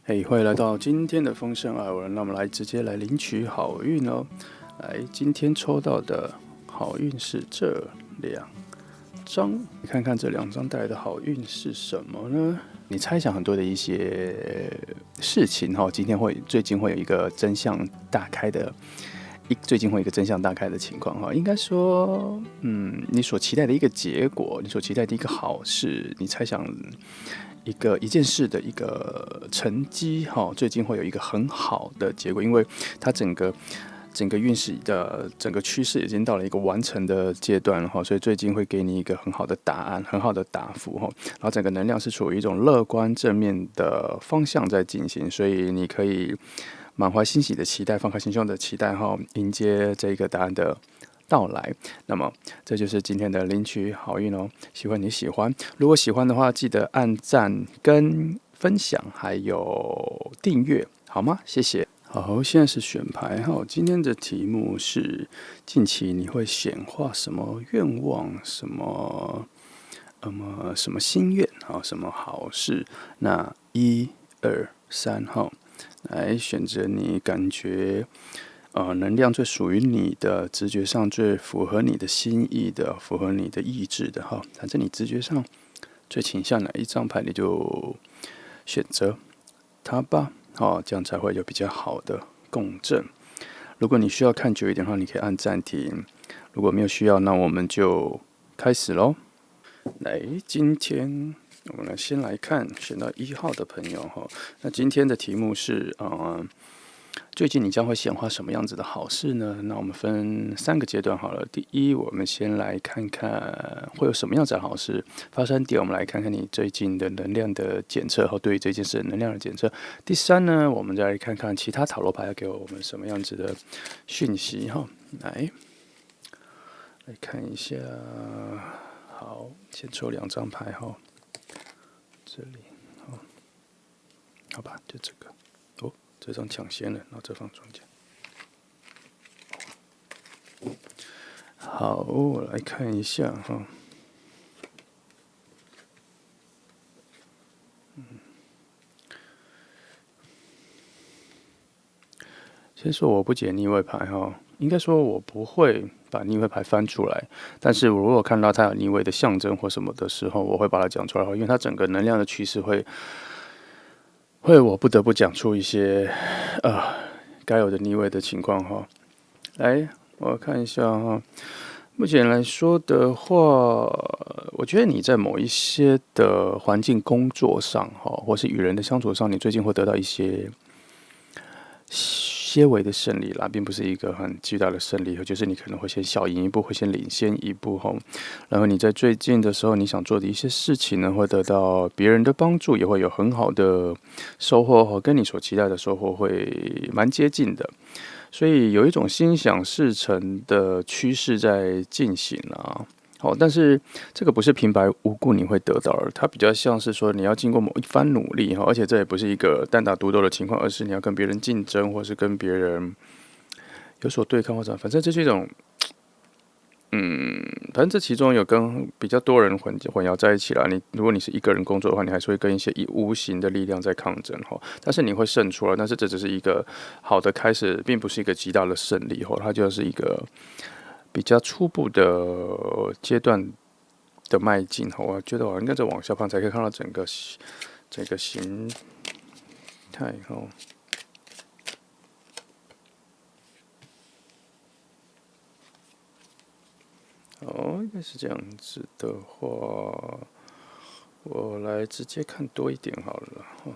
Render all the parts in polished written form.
嘿，欢迎来到今天的丰盛爱文，那我们直接来领取好运哦。来，今天抽到的好运是这两张，你看看这两张带来的好运是什么呢？你猜想很多的一些事情哈，最近会有一个真相大开的。最近会有一个真相大开的情况哈，应该说，你所期待的一个结果，你所期待的一个好事，你猜想一件事的一个成绩哈，最近会有一个很好的结果，因为它整个运势的整个趋势已经到了一个完成的阶段了哈，所以最近会给你一个很好的答案，很好的答复哈，然后整个能量是处于一种乐观正面的方向在进行，所以你可以满怀欣喜的期待，放开心胸的期待哈，迎接这个答案的到来。那么这就是今天的领取好运哦，希望你喜欢。如果喜欢的话，记得按赞、跟分享，还有订阅，好吗？谢谢。好，现在是选牌哈。今天的题目是：近期你会显化什么愿望？什么心愿啊？什么好事？那1、2、3号，来选择你感觉能量最属于你的，直觉上最符合你的心意的，符合你的意志的哈。反正你直觉上最倾向哪一张牌，你就选择它吧。这样才会有比较好的共振。如果你需要看久一点的话，你可以按暂停。如果没有需要，那我们就开始喽。来，今天我们先来看选到1号的朋友哈。那今天的题目是最近你将会显化什么样子的好事呢？那我们分3个阶段好了。第一，我们先来看看会有什么样子的好事发生。第二，我们来看看你最近的能量的检测和对于这件事能量的检测。第三呢，我们再来看看其他塔罗牌要给我们什么样子的讯息哈。来看一下，好，先抽2张牌哈，这里，好吧，就这个。这张抢先了，然后这放中间。好，我来看一下哈。先说我不解逆位牌哈，应该说我不会把逆位牌翻出来，但是我如果看到它有逆位的象征或什么的时候，我会把它讲出来，因为它整个能量的趋势会我不得不讲出一些该有的逆位的情况哈。来，我看一下哈。目前来说的话，我觉得你在某一些的环境工作上哈，或是与人的相处上，你最近会得到一些微的胜利啦，并不是一个很巨大的胜利，就是你可能会先小赢一步，会先领先一步哈。然后你在最近的时候，你想做的一些事情呢，会得到别人的帮助，也会有很好的收获哈，跟你所期待的收获会蛮接近的。所以有一种心想事成的趋势在进行啊。好，但是这个不是平白无故你会得到的，它比较像是说你要经过某一番努力哈，而且这也不是一个单打独斗的情况，而是你要跟别人竞争，或是跟别人有所对抗或者反正这是一种，反正这其中有跟比较多人混淆在一起了。如果你是一个人工作的话，你还是会跟一些无形的力量在抗争哈，但是你会胜出来，但是这只是一个好的开始，并不是一个极大的胜利哈，它就是一个比较初步的阶段的迈进哈。我觉得我应该再往下看才可以看到整个形态哈。应该是这样子的话，我来直接看多一点好了哈。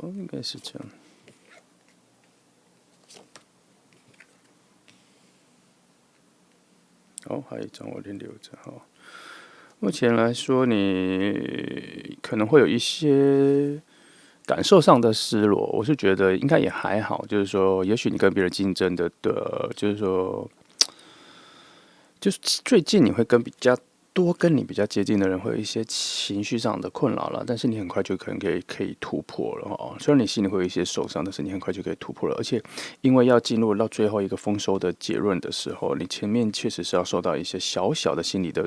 应该是这样。还有一张我先留着哈。目前来说，你可能会有一些感受上的失落，我是觉得应该也还好，就是说，也许你跟别人竞争就是说，就是最近你会跟比较多跟你比较接近的人会有一些情绪上的困扰了，但是你很快就可能可以突破了哦。虽然你心里会有一些受伤，但是你很快就可以突破了。而且，因为要进入到最后一个丰收的结论的时候，你前面确实是要受到一些小小的心理的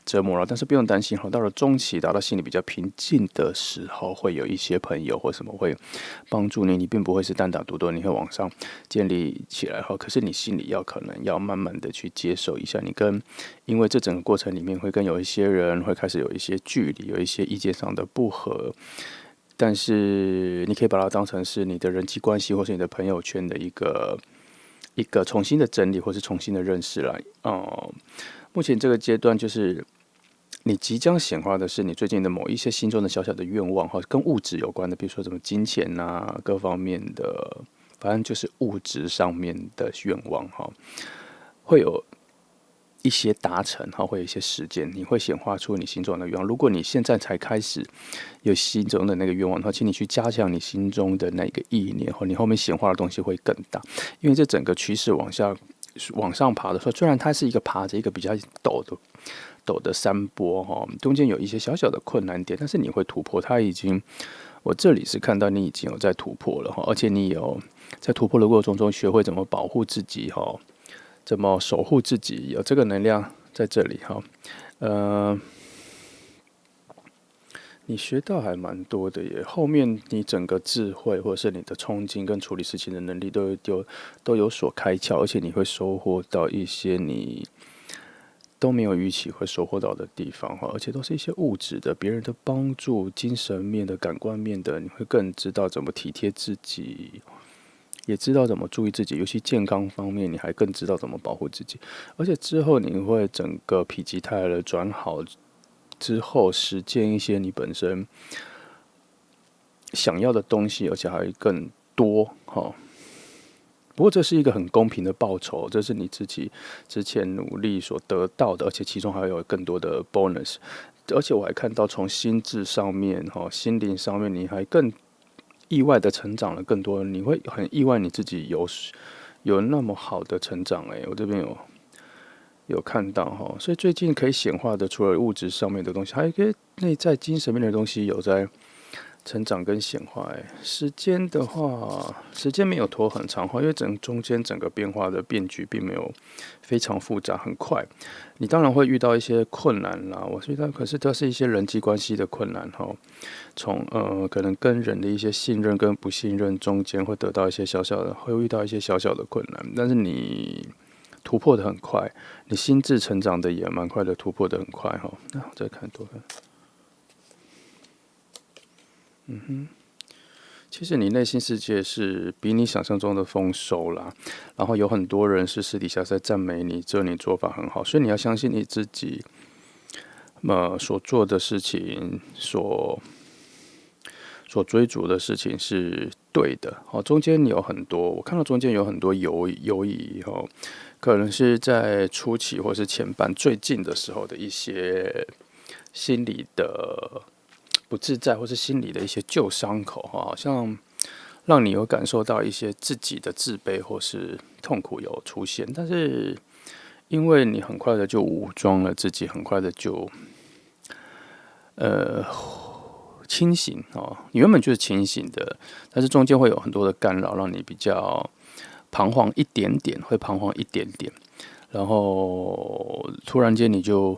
折磨了，但是不用担心哈。到了中期，达到心理比较平静的时候，会有一些朋友或什么会帮助你，你并不会是单打独斗，你会往上建立起来哈。可是你心里可能要慢慢的去接受一下，因为这整个过程里面会跟有一些人会开始有一些距离，有一些意见上的不合，但是你可以把它当成是你的人际关系或是你的朋友圈的一个重新的整理或是重新的认识啦。目前这个阶段就是你即将显化的是你最近的某一些心中的小小的愿望哈，跟物质有关的，比如说什么金钱啊，各方面的，反正就是物质上面的愿望哈，会有一些达成哈，会有一些实践，你会显化出你心中的愿望。如果你现在才开始有心中的那个愿望的话，请你去加强你心中的那个意念后，你后面显化的东西会更大。因为这整个趋势往上爬的时候，虽然它是一个爬着一个比较陡的山坡哈，中间有一些小小的困难点，但是你会突破。我这里是看到你已经有在突破了哈，而且你有在突破的过程中学会怎么保护自己哈。怎么守护自己？有这个能量在这里哈。你学到还蛮多的耶。后面你整个智慧或者是你的冲劲跟处理事情的能力都有所开窍，而且你会收获到一些你都没有预期会收获到的地方哈，而且都是一些物质的、别人的帮助、精神面的、感官面的，你会更知道怎么体贴自己。也知道怎么注意自己，尤其健康方面，你还更知道怎么保护自己。而且之后你会整个否极泰来转好之后，实践一些你本身想要的东西，而且还更多哈。不过这是一个很公平的报酬，这是你自己之前努力所得到的，而且其中还有更多的 bonus。而且我还看到从心智上面、心灵上面，你还更意外的成长了更多，你会很意外你自己有那么好的成长我这边有看到哈，所以最近可以显化的，除了物质上面的东西，还有一个内在精神面的东西有在成长跟显化时间的话，时间没有拖很长因为中间整个变化的变局并没有非常复杂，很快。你当然会遇到一些困难啦，我觉得可是都是一些人际关系的困难哈。从可能跟人的一些信任跟不信任中间会得到一些会遇到一些小小的困难，但是你突破的很快，你心智成长的也蛮快的，突破的很快哈。那我再看多看。其实你内心世界是比你想象中的丰收啦，然后有很多人是私底下在赞美你，这你做法很好，所以你要相信你自己，所做的事情，所追逐的事情是对的。中间有很多，我看到中间有很多犹疑可能是在初期或是前半最近的时候的一些心理的不自在，或是心理的一些旧伤口好像让你有感受到一些自己的自卑或是痛苦有出现，但是因为你很快的就武装了自己，很快的就清醒你原本就是清醒的，但是中间会有很多的干扰，让你比较彷徨一点点，然后突然间你就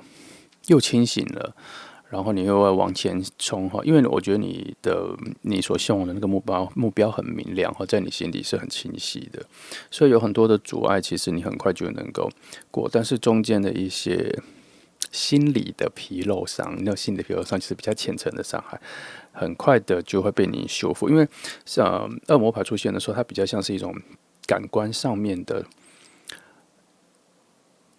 又清醒了。然后你又会往前冲因为我觉得你所向往的那个目标很明亮在你心里是很清晰的，所以有很多的阻碍，其实你很快就能够过，但是中间的一些心理的纰漏伤，那心理的纰漏伤就是比较浅层的伤害，很快的就会被你修复，因为恶魔牌出现的时候，它比较像是一种感官上面的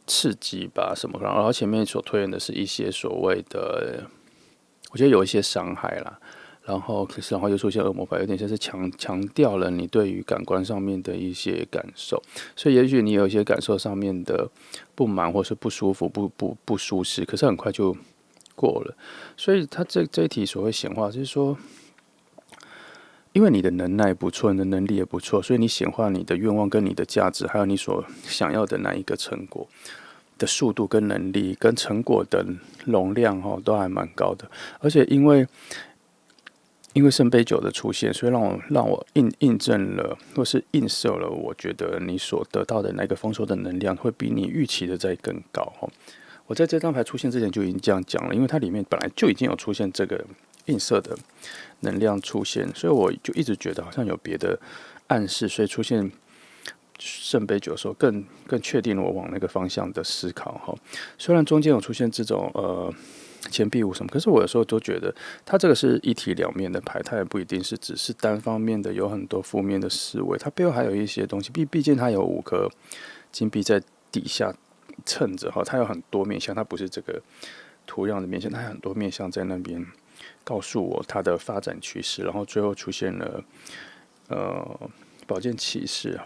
刺激吧什么，然后前面所推演的是一些所谓的，我觉得有一些伤害啦，然后又出现恶魔牌，有点像是强调了你对于感官上面的一些感受，所以也许你有一些感受上面的不满或是不舒服、不舒适，可是很快就过了。所以他这一题所谓显化，就是说，因为你的能耐不错，你的能力也不错，所以你显化你的愿望跟你的价值，还有你所想要的那一个成果。的速度跟能力跟成果的容量都还蛮高的，而且因为圣杯九的出现，所以让我印证了，或是映射了，我觉得你所得到的那个丰收的能量会比你预期的再更高。我在这张牌出现之前就已经这样讲了，因为它里面本来就已经有出现这个映射的能量出现，所以我就一直觉得好像有别的暗示，所以出现圣杯九的时候更确定我往那个方向的思考。虽然中间有出现这种钱币五什么，可是我有时候都觉得它这个是一体两面的牌，它也不一定是只是单方面的有很多负面的思维，它背后还有一些东西。毕竟它有5颗金币在底下衬着，它有很多面向，它不是这个图样的面向，它有很多面向在那边告诉我它的发展趋势，然后最后出现了宝剑骑士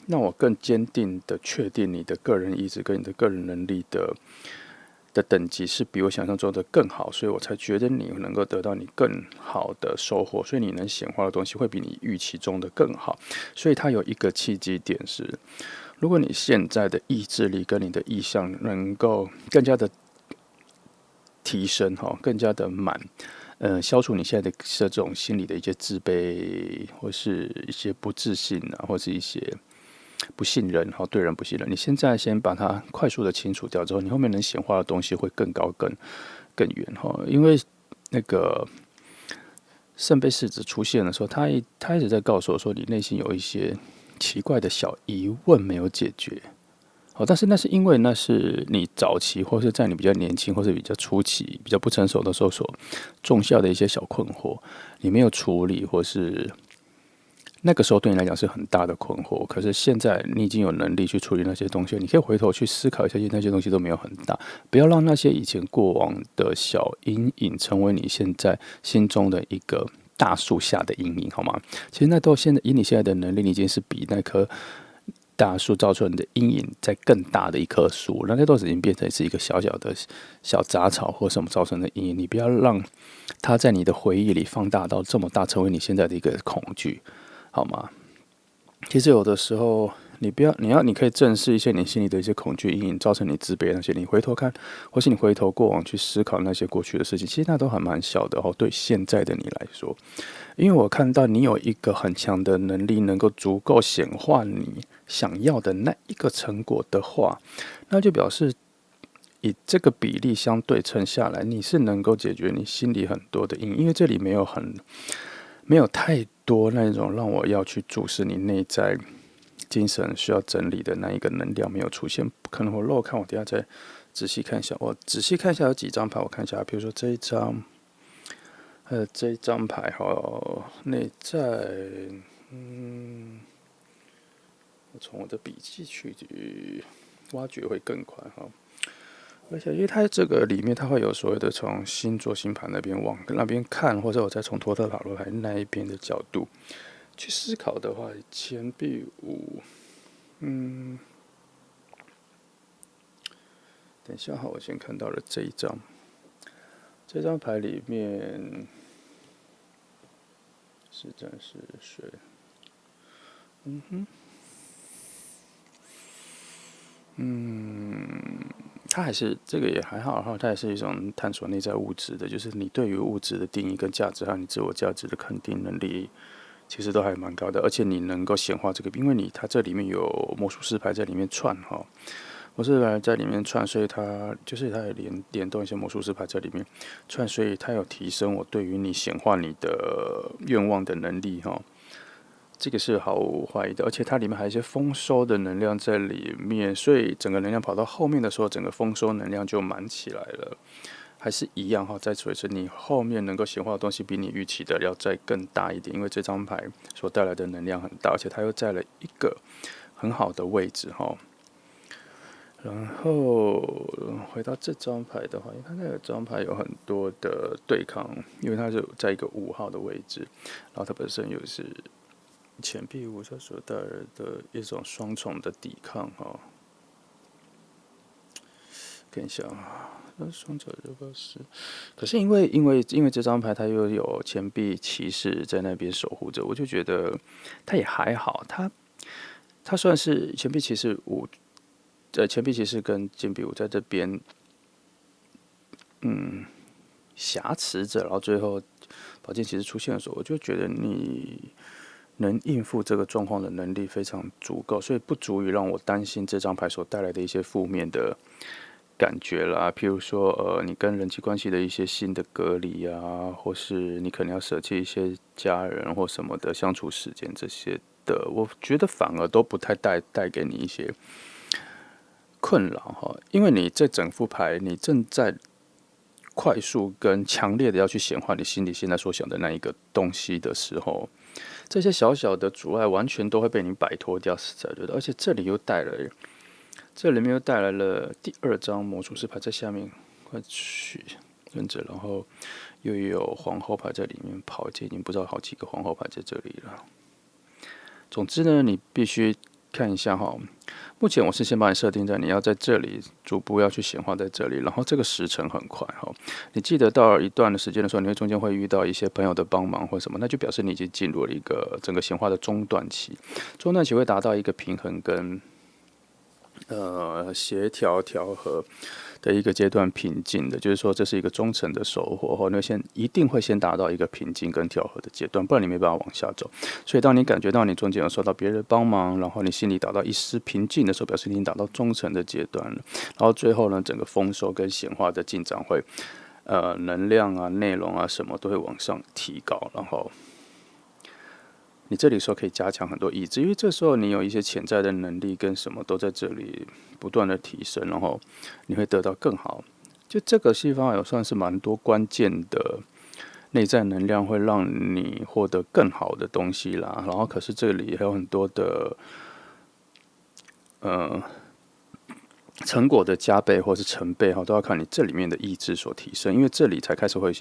让我更坚定的确定你的个人意志跟你的个人能力的等级是比我想象中的更好，所以我才觉得你能够得到你更好的收获，所以你能显化的东西会比你预期中的更好。所以它有一个契机点是，如果你现在的意志力跟你的意向能够更加的提升更加的满，消除你现在的这种心理的一些自卑，或是一些不自信啊，或是一些不信任，对人不信任。你现在先把它快速的清除掉之后，你后面能显化的东西会更高、更远因为那个圣杯四子出现的时候，他一直在告诉我说，你内心有一些奇怪的小疑问没有解决。但是那是因为那是你早期或是在你比较年轻或是比较初期比较不成熟的时候所种下的一些小困惑，你没有处理，或是那个时候对你来讲是很大的困惑。可是现在你已经有能力去处理那些东西，你可以回头去思考一下，那些东西都没有很大，不要让那些以前过往的小阴影成为你现在心中的一个大树下的阴影，好吗？其实那都现在以你现在的能力，你已经是比那棵大树造出你的阴影在更大的一棵树，那都已经变成是一个小小的小杂草或什么造成的阴影。你不要让它在你的回忆里放大到这么大，成为你现在的一个恐惧，好吗？其实有的时候，你可以正视一些你心里的一些恐惧阴影，造成你自卑的那些。你回头看，或是你回头过往去思考那些过去的事情，其实那都还蛮小的对现在的你来说，因为我看到你有一个很强的能力，能够足够显化你想要的那一个成果的话，那就表示以这个比例相对称下来，你是能够解决你心里很多的阴影，因为这里没有太多那种让我要去注视你内在精神需要整理的那一个能量没有出现。可能我漏看，我等一下再仔细看一下。我仔细看一下有几张牌，我看一下，比如说这一张，这一张牌内在，我从我的笔记去挖掘会更快而且，因为它这个里面，它会有所谓的从星座星盘那边往那边看，或者我再从托特塔罗牌那一边的角度去思考的话，钱币五，等一下我先看到了这一张，这张牌里面是战士水，它还是这个也还好它也是一种探索内在物质的，就是你对于物质的定义跟价值，还有你自我价值的肯定能力，其实都还蛮高的。而且你能够显化这个，因为它这里面有魔术师牌在里面串魔术师牌在里面串，所以它有联动一些魔术师牌在里面串，所以它有提升我对于你显化你的愿望的能力这个是毫无怀疑的，而且它里面还有一些丰收的能量在里面，所以整个能量跑到后面的时候，整个丰收能量就满起来了。还是一样再说一次，你后面能够显化的东西比你预期的要再更大一点，因为这张牌所带来的能量很大，而且它又在了一个很好的位置然后回到这张牌的话，因为它那个张牌有很多的对抗，因为它是在一个5号的位置，然后它本身又是钱币五它所带来的一种双重的抵抗看一下那双脚就不是，可是因为这张牌它又有钱币骑士在那边守护着，我就觉得它也还好，它算是钱币骑士5钱币骑士跟金币五在这边，挟持着，然后最后宝剑骑士出现的时候，我就觉得你能应付这个状况的能力非常足够，所以不足以让我担心这张牌所带来的一些负面的感觉啦，譬如说，你跟人际关系的一些新的隔离啊，或是你可能要舍弃一些家人或什么的相处时间这些的，我觉得反而都不太带给你一些困扰哈，因为你这整副牌你正在快速跟强烈的要去显化你心里现在所想的那一个东西的时候，这些小小的阻碍完全都会被你摆脱掉，实在的，而且这里面又带来了第二张魔术师牌在下面，快去忍着，然后又有皇后牌在里面跑，已经不知道好几个皇后牌在这里了。总之呢，你必须看一下哈。目前我是先把你设定在你要在这里逐步要去显化在这里，然后这个时程很快哈。你记得到一段的时间的时候，你会中间会遇到一些朋友的帮忙或什么，那就表示你已经进入了一个整个显化的中段期。中段期会达到一个平衡跟协调调和的一个阶段平静的，就是说这是一个忠诚的收获后，你一定会先达到一个平静跟调和的阶段，不然你没办法往下走。所以当你感觉到你中间有受到别人帮忙，然后你心里达到一丝平静的时候，表示你已经达到忠诚的阶段了。然后最后呢，整个丰收跟显化的进展会，能量啊、内容啊什么都会往上提高，然后你这里说可以加强很多意志，因为这时候你有一些潜在的能力跟什么都在这里不断的提升，然后你会得到更好。就这个地方有算是蛮多关键的内在能量，会让你获得更好的东西啦。然后可是这里还有很多的成果的加倍或是成倍哈，都要看你这里面的意志所提升，因为这里才开始会有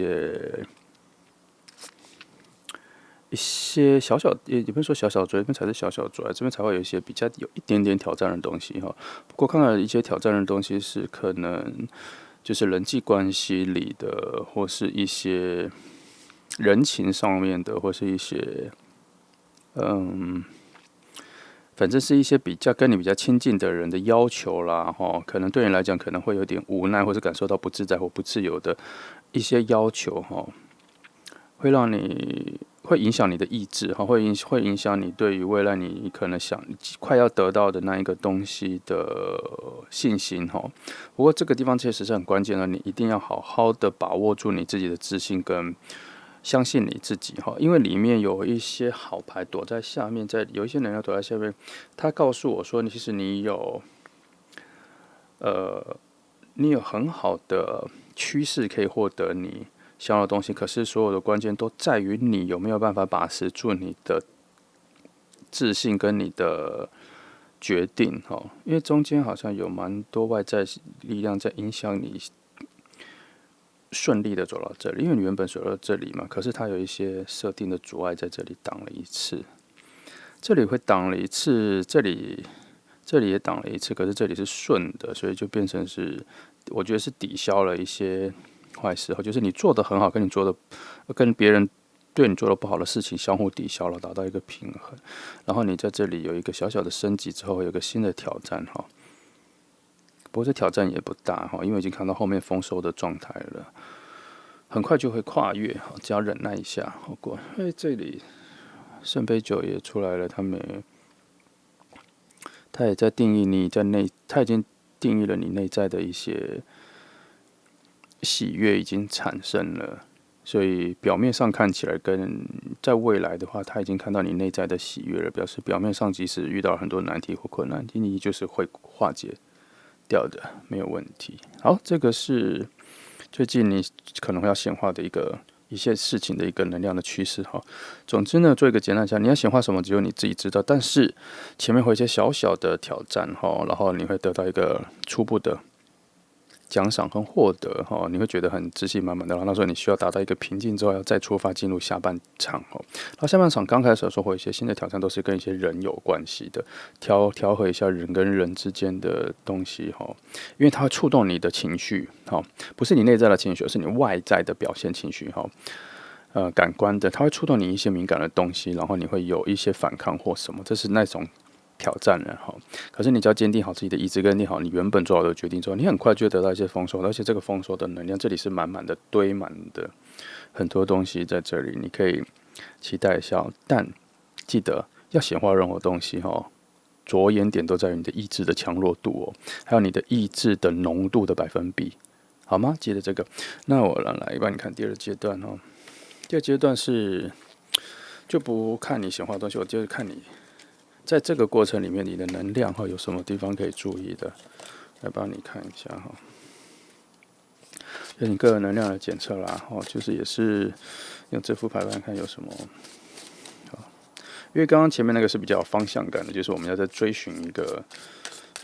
一些小小，也不是说小小作，这边才是小小作，这边才会有一些比较有一点点挑战的东西哈。不过看到一些挑战的东西是可能就是人际关系里的，或是一些人情上面的，或是一些反正是一些比较跟你比较亲近的人的要求啦，哈，可能对你来讲可能会有点无奈，或是感受到不自在或不自由的一些要求哈，会让你会影响你的意志哈，会影响你对于未来你可能快要得到的那一个东西的信心哈。不过这个地方确实是很关键的，你一定要好好的把握住你自己的自信跟相信你自己哈，因为里面有一些好牌躲在下面，有一些能量躲在下面，他告诉我说，其实你有很好的趋势可以获得你想要的东西，可是所有的关键都在于你有没有办法把持住你的自信跟你的决定哈，因为中间好像有蛮多外在力量在影响你顺利的走到这里，因为你原本走到这里嘛，可是它有一些设定的阻碍在这里挡了一次，这里会挡了一次，这里也挡了一次，可是这里是顺的，所以就变成是我觉得是抵消了一些坏事，就是你做的很好，跟别人对你做的不好的事情相互抵消了，达到一个平衡。然后你在这里有一个小小的升级之后，有一个新的挑战哈。不过这挑战也不大哈，因为已经看到后面丰收的状态了，很快就会跨越哈，只要忍耐一下好过。这里圣杯九也出来了，他也在定义他已经定义了你内在的一些喜悦已经产生了，所以表面上看起来跟在未来的话，他已经看到你内在的喜悦了，表示表面上即使遇到很多难题或困难，你就是会化解掉的，没有问题。好，这个是最近你可能会要显化的一些事情的一个能量的趋势哈。总之呢，做一个简单讲，你要显化什么，只有你自己知道。但是前面会有一些小小的挑战哈，然后你会得到一个初步的奖赏跟获得哈，你会觉得很自信满满的。然后那时候你需要达到一个平静之后，要再出发进入下半场哈。然后下半场刚开始的时候，会有一些新的挑战，都是跟一些人有关系的，调和一下人跟人之间的东西哈，因为它会触动你的情绪哈，不是你内在的情绪，而是你外在的表现情绪哈。感官的，它会触动你一些敏感的东西，然后你会有一些反抗或什么，这是那种挑战了哈。可是你只要坚定好自己的意志，跟定好你原本做好的决定之后，你很快就会得到一些丰收，而且这个丰收的能量，这里是满满的堆满的很多东西在这里，你可以期待一下。但记得要显化任何东西哈，着眼点都在于你的意志的强弱度哦，还有你的意志的浓度的百分比，好吗？记得这个。那我来帮你看第二阶段哦。第二阶段是就不看你显化的东西，我就是看你在这个过程里面你的能量哈有什么地方可以注意的，来帮你看一下哈。就你个人能量的检测啦，就是也是用这副牌来看有什么。因为刚刚前面那个是比较有方向感的，就是我们要在追寻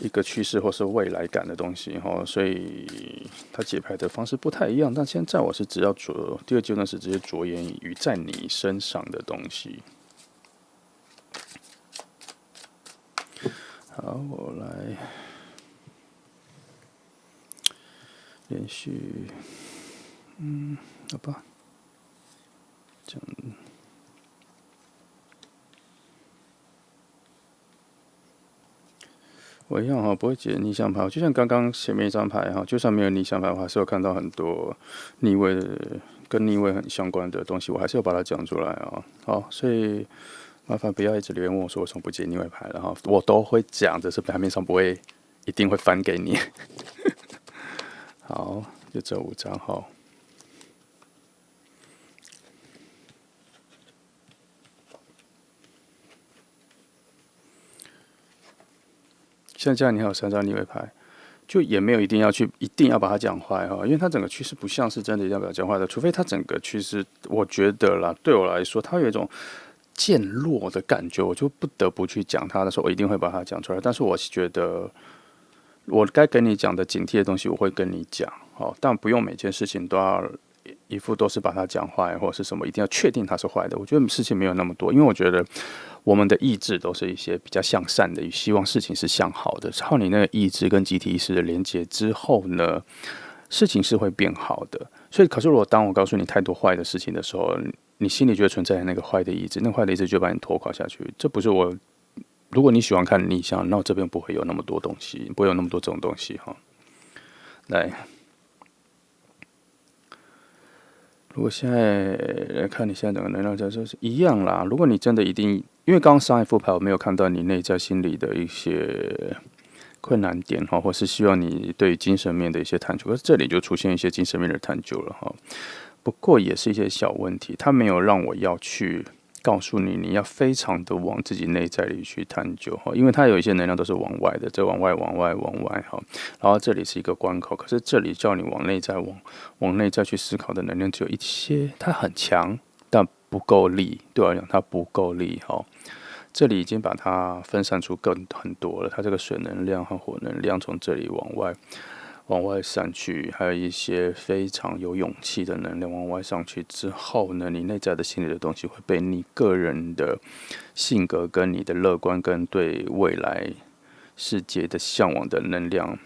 一个趋势或是未来感的东西哈，所以它解牌的方式不太一样。但现在我是只要第二阶段是直接着眼于在你身上的东西。好，我来连续，好吧，这样。我一样哈，不会解逆向牌。就像刚刚前面一张牌哈，就算没有逆向牌，我还是有看到很多逆位的跟逆位很相关的东西，我还是有把它讲出来啊。好，所以麻烦不要一直留言问我说为什么不解逆位牌了哈，我都会讲，只是牌面上不会一定会翻给你。好，就这5张哈。像这样你还有3张逆位牌，就也没有一定要把它讲坏哈，因为它整个趋势不像是真的要把它讲坏的，除非它整个趋势，我觉得啦，对我来说，它有一种渐落的感觉，我就不得不去讲它的时候，我一定会把它讲出来。但是我觉得，我该跟你讲的警惕的东西，我会跟你讲，但不用每件事情都要一副都是把它讲坏或者是什么，一定要确定它是坏的。我觉得事情没有那么多，因为我觉得我们的意志都是一些比较向善的，希望事情是向好的。靠你那个意志跟集体意识的连接之后呢，事情是会变好的。所以，可是如果当我告诉你太多坏的事情的时候，你心里就会存在那个坏的意志，那个坏的意志就把你拖垮下去。这不是我。如果你喜欢看逆向，那我这边不会有那么多东西，不会有那么多这种东西哈。来。如果现在来看你现在整个能量架构是一样啦。如果你真的一定，因为刚刚上一副牌我没有看到你内在心理的一些困难点哈，或是希望你对精神面的一些探究，可是这里就出现一些精神面的探究了哈。不过也是一些小问题，它没有让我要去告诉你，你要非常的往自己内在里去探究哈，因为它有一些能量都是往外的，这往外哈。然后这里是一个关口，可是这里叫你往内在往内在去思考的能量只有一些，它很强，但不够力。对我来讲，它不够力哈。这里已经把它分散出很多了，它这个水能量和火能量从这里往外散去，还有一些非常有勇气的能量往外上去之后呢，你内在的心理的东西会被你个人的性格跟你的乐观跟对未来世界的向往的能量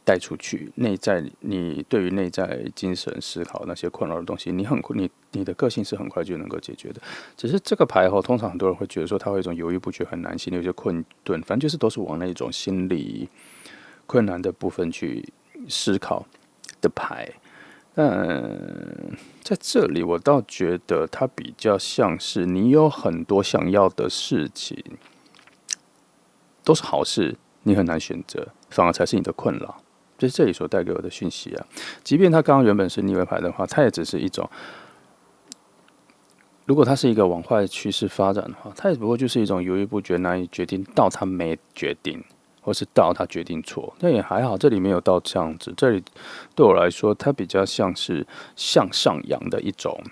带出去。内在你对于内在精神思考那些困扰的东西，你的个性是很快就能够解决的。只是这个牌后，通常很多人会觉得说它会有一种犹豫不决、很难心里有些困顿，反正就是都是往那种心理困难的部分去思考的牌。在这里我倒觉得它比较像是你有很多想要的事情，都是好事，你很难选择，反而才是你的困扰。这是这里所带给我的讯息啊。即便它刚刚原本是逆位牌的话，它也只是一种，如果它是一个往坏的趋势发展的话，它也不过就是一种犹豫不决、难以决定到他没决定，或是到他决定错，那也还好。这里没有到这样子，这里对我来说，它比较像是向上扬的一种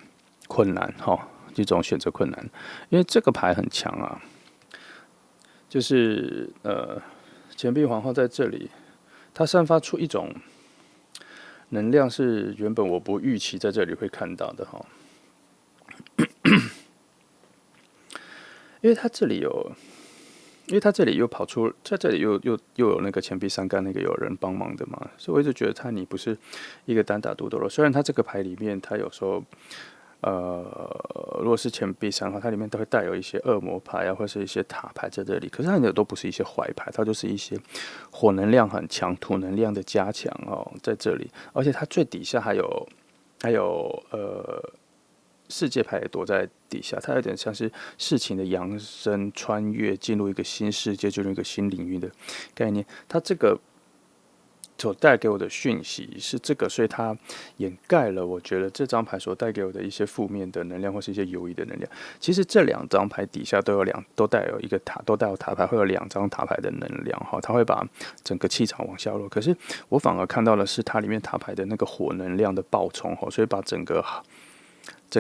困难哈，一种选择困难。因为这个牌很强啊，就是钱币皇后在这里。它散发出一种能量，是原本我不预期在这里会看到的哈。因为它这里又跑出，在这里又有那个钱币3杆那个有人帮忙的嘛，所以我一直觉得你不是一个单打独斗的。虽然它这个牌里面，它有时候如果是钱币3号，它里面都会带有一些恶魔牌啊，或是一些塔牌在这里。可是它的都不是一些坏牌，它就是一些火能量很强、土能量的加强哦，在这里。而且它最底下还有世界牌也躲在底下，它有点像是事情的扬升、穿越，进入一个新世界，进入一个新领域的概念。它这个所带给我的讯息是这个，所以它掩盖了我觉得这张牌所带给我的一些负面的能量或是一些犹疑的能量。其实这2张牌底下都带有一个塔，都带有塔牌，会有2张塔牌的能量哈，它会把整个气场往下落。可是我反而看到的是它里面塔牌的那个火能量的爆冲哈，所以把整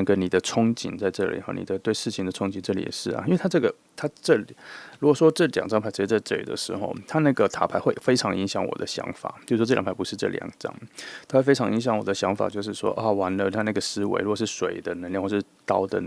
个你的憧憬在这里哈，你的对事情的憧憬这里也是啊，因为它这里，如果说这2张牌直接在这里的时候，它那个塔牌会非常影响我的想法。就是说这2牌不是这2张，它会非常影响我的想法，就是说啊，完了，它那个思维，如果是水的能量，或是刀的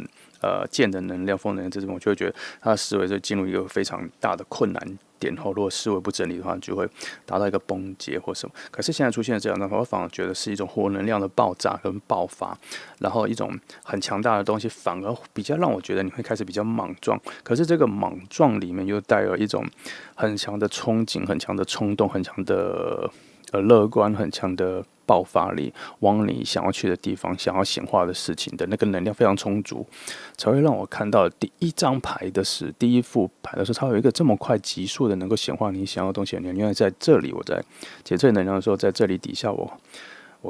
剑的能量、风能量这种，我就会觉得他的思维就进入一个非常大的困难点后，如果思维不整理的话，就会达到一个崩解或什么。可是现在出现的这2张牌，我反而觉得是一种火能量的爆炸跟爆发，然后一种很强大的东西，反而比较让我觉得你会开始比较莽撞。可是这个莽撞里面又带有一种很强的憧憬、很强的冲动、很强的乐观、很强的爆发力，往你想要去的地方、想要显化的事情的那个能量非常充足，才会让我看到第1张牌的是第1副牌的时候，它有一个这么快急速的能够显化你想要的东西的能量。因为在这里我在解这能量的时候，在这里底下我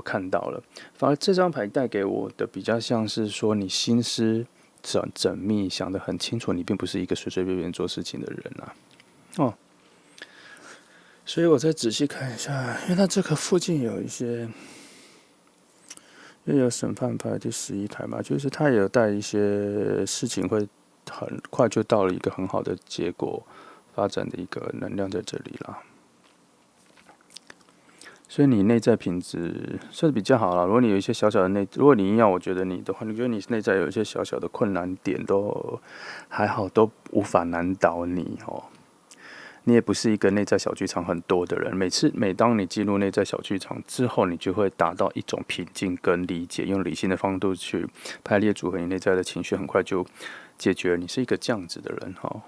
看到了，反而这张牌带给我的比较像是说你心思缜密，想得很清楚，你并不是一个随随便便做事情的人啊。哦。所以我再仔细看一下，因为它这个附近有一些，又有审判牌第11牌嘛，就是它也有带一些事情会很快就到了一个很好的结果发展的一个能量在这里啦。所以你内在品质算是比较好了。如果你有一些小小的如果你硬要我觉得你的话，你觉得你内在有一些小小的困难点都还好，都无法难倒你哦。你也不是一个内在小剧场很多的人，每当你进入内在小剧场之后，你就会达到一种平静跟理解，用理性的方式去排列组合你内在的情绪，很快就解决了。你是一个这样子的人哈。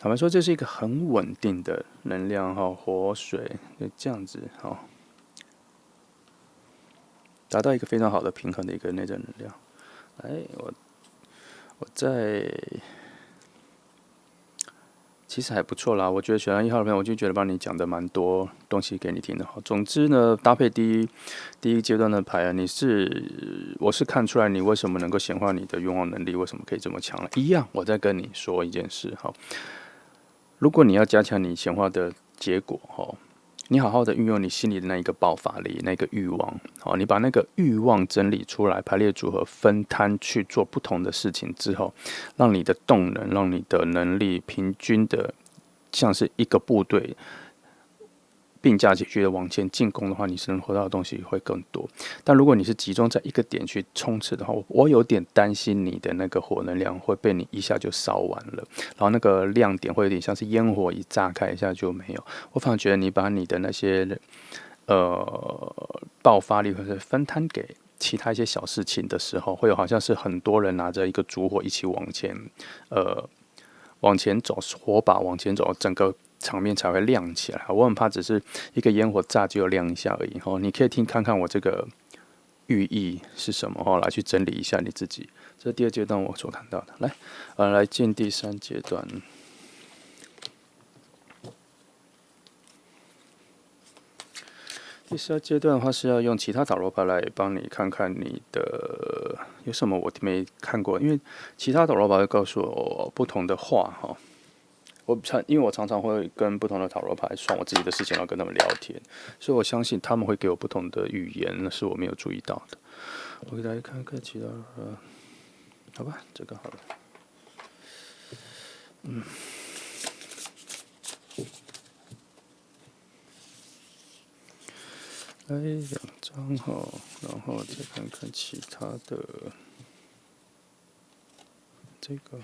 坦白说，这是一个很稳定的能量哈，火水这样子哈，达到一个非常好的平衡的一个内在能量。我在。其实还不错啦，我觉得选到1号的朋友，我就觉得帮你讲的蛮多东西给你听的哈。总之呢，搭配第一阶段的牌啊，我是看出来你为什么能够显化你的愿望能力，为什么可以这么强了。一样，我再跟你说一件事哈，如果你要加强你显化的结果哈，你好好的运用你心里的那一个爆发力，那个欲望，好，你把那个欲望整理出来，排列组合，分摊去做不同的事情之后，让你的动能，让你的能力平均的，像是一个部队并驾齐驱的往前进攻的话，你是能获到的东西会更多。但如果你是集中在一个点去冲刺的话，我有点担心你的那个火能量会被你一下就烧完了，然后那个亮点会有点像是烟火一炸开一下就没有。我反而觉得你把你的那些爆发力或者分摊给其他一些小事情的时候，会有好像是很多人拿着一个烛火一起往前走，火把往前走，整个场面才会亮起来。我很怕只是一个烟火炸就亮一下而已。你可以看看我这个寓意是什么，来去整理一下你自己。这是第2阶段我所看到的。来进第3阶段。第3阶段的话是要用其他塔罗牌来帮你看看你的有什么我没看过，因为其他塔罗牌会告诉我不同的话哈。因为我常常会跟不同的塔罗牌算我自己的事情，然后跟他们聊天，所以我相信他们会给我不同的语言，那是我没有注意到的。我给大家看看其他的，好吧，这个好了。2张哈，然后再看看其他的，这个。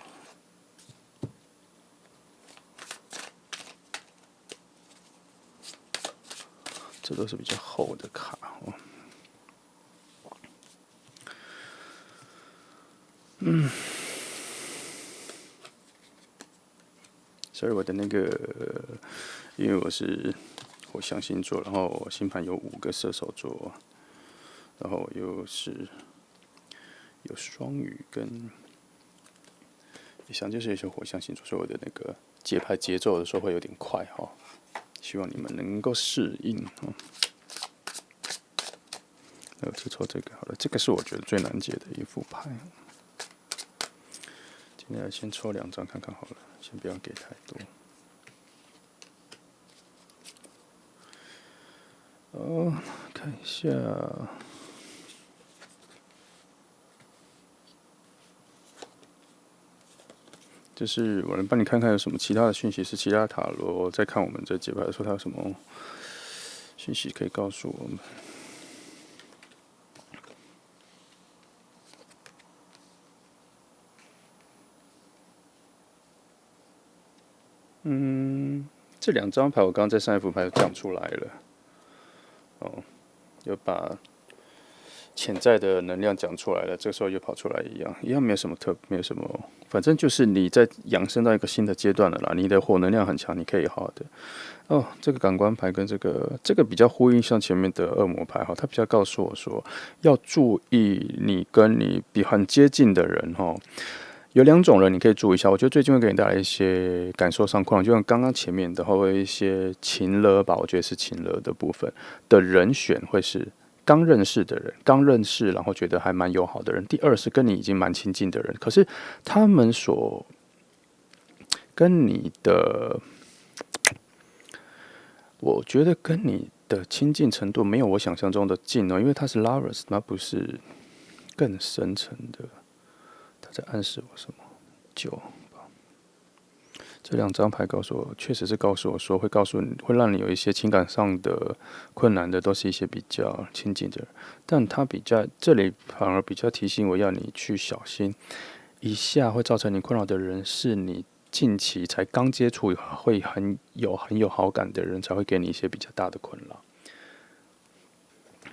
这都是比较厚的卡哦。所以我的那个，因为我是火象星座，然后我星盘有5个射手座，然后又是有双鱼跟，以上就是一些火象星座，所以我的那个节奏的时候会有点快哈，希望你们能够适应哦。就抽这个好了，这个是我觉得最难解的一副牌。今天先抽2张看看好了，先不要给太多。看一下，就是我能帮你看看有什么其他的讯息，是其他塔罗在看我们这节牌的时候，它有什么讯息可以告诉我们。这2张牌我刚刚在上一副牌有讲出来了，有把潜在的能量讲出来了，这个时候又跑出来一样没有什么没有什么，反正就是你在扬升到一个新的阶段了啦，你的火能量很强，你可以好好的。这个感官牌跟这个比较呼应像前面的恶魔牌哈，它比较告诉我说要注意你跟你很接近的人哈。有2种人你可以注意一下，我觉得最近会给你带来一些感受上困扰，就像刚刚前面的，会有一些情勒吧，我觉得是情勒的部分的人选会是刚认识的人，刚认识然后觉得还蛮友好的人。第二是跟你已经蛮亲近的人，可是他们所跟你的，我觉得跟你的亲近程度没有我想象中的近哦，因为他是 Lovers， 那不是更深层的。在暗示我什么？9吧。这2张牌告诉我，确实是告诉我说，会告诉你会让你有一些情感上的困难的，都是一些比较亲近的人。但他这里反而比较提醒我要你去小心一下，会造成你困扰的人是你近期才刚接触，会很有好感的人，才会给你一些比较大的困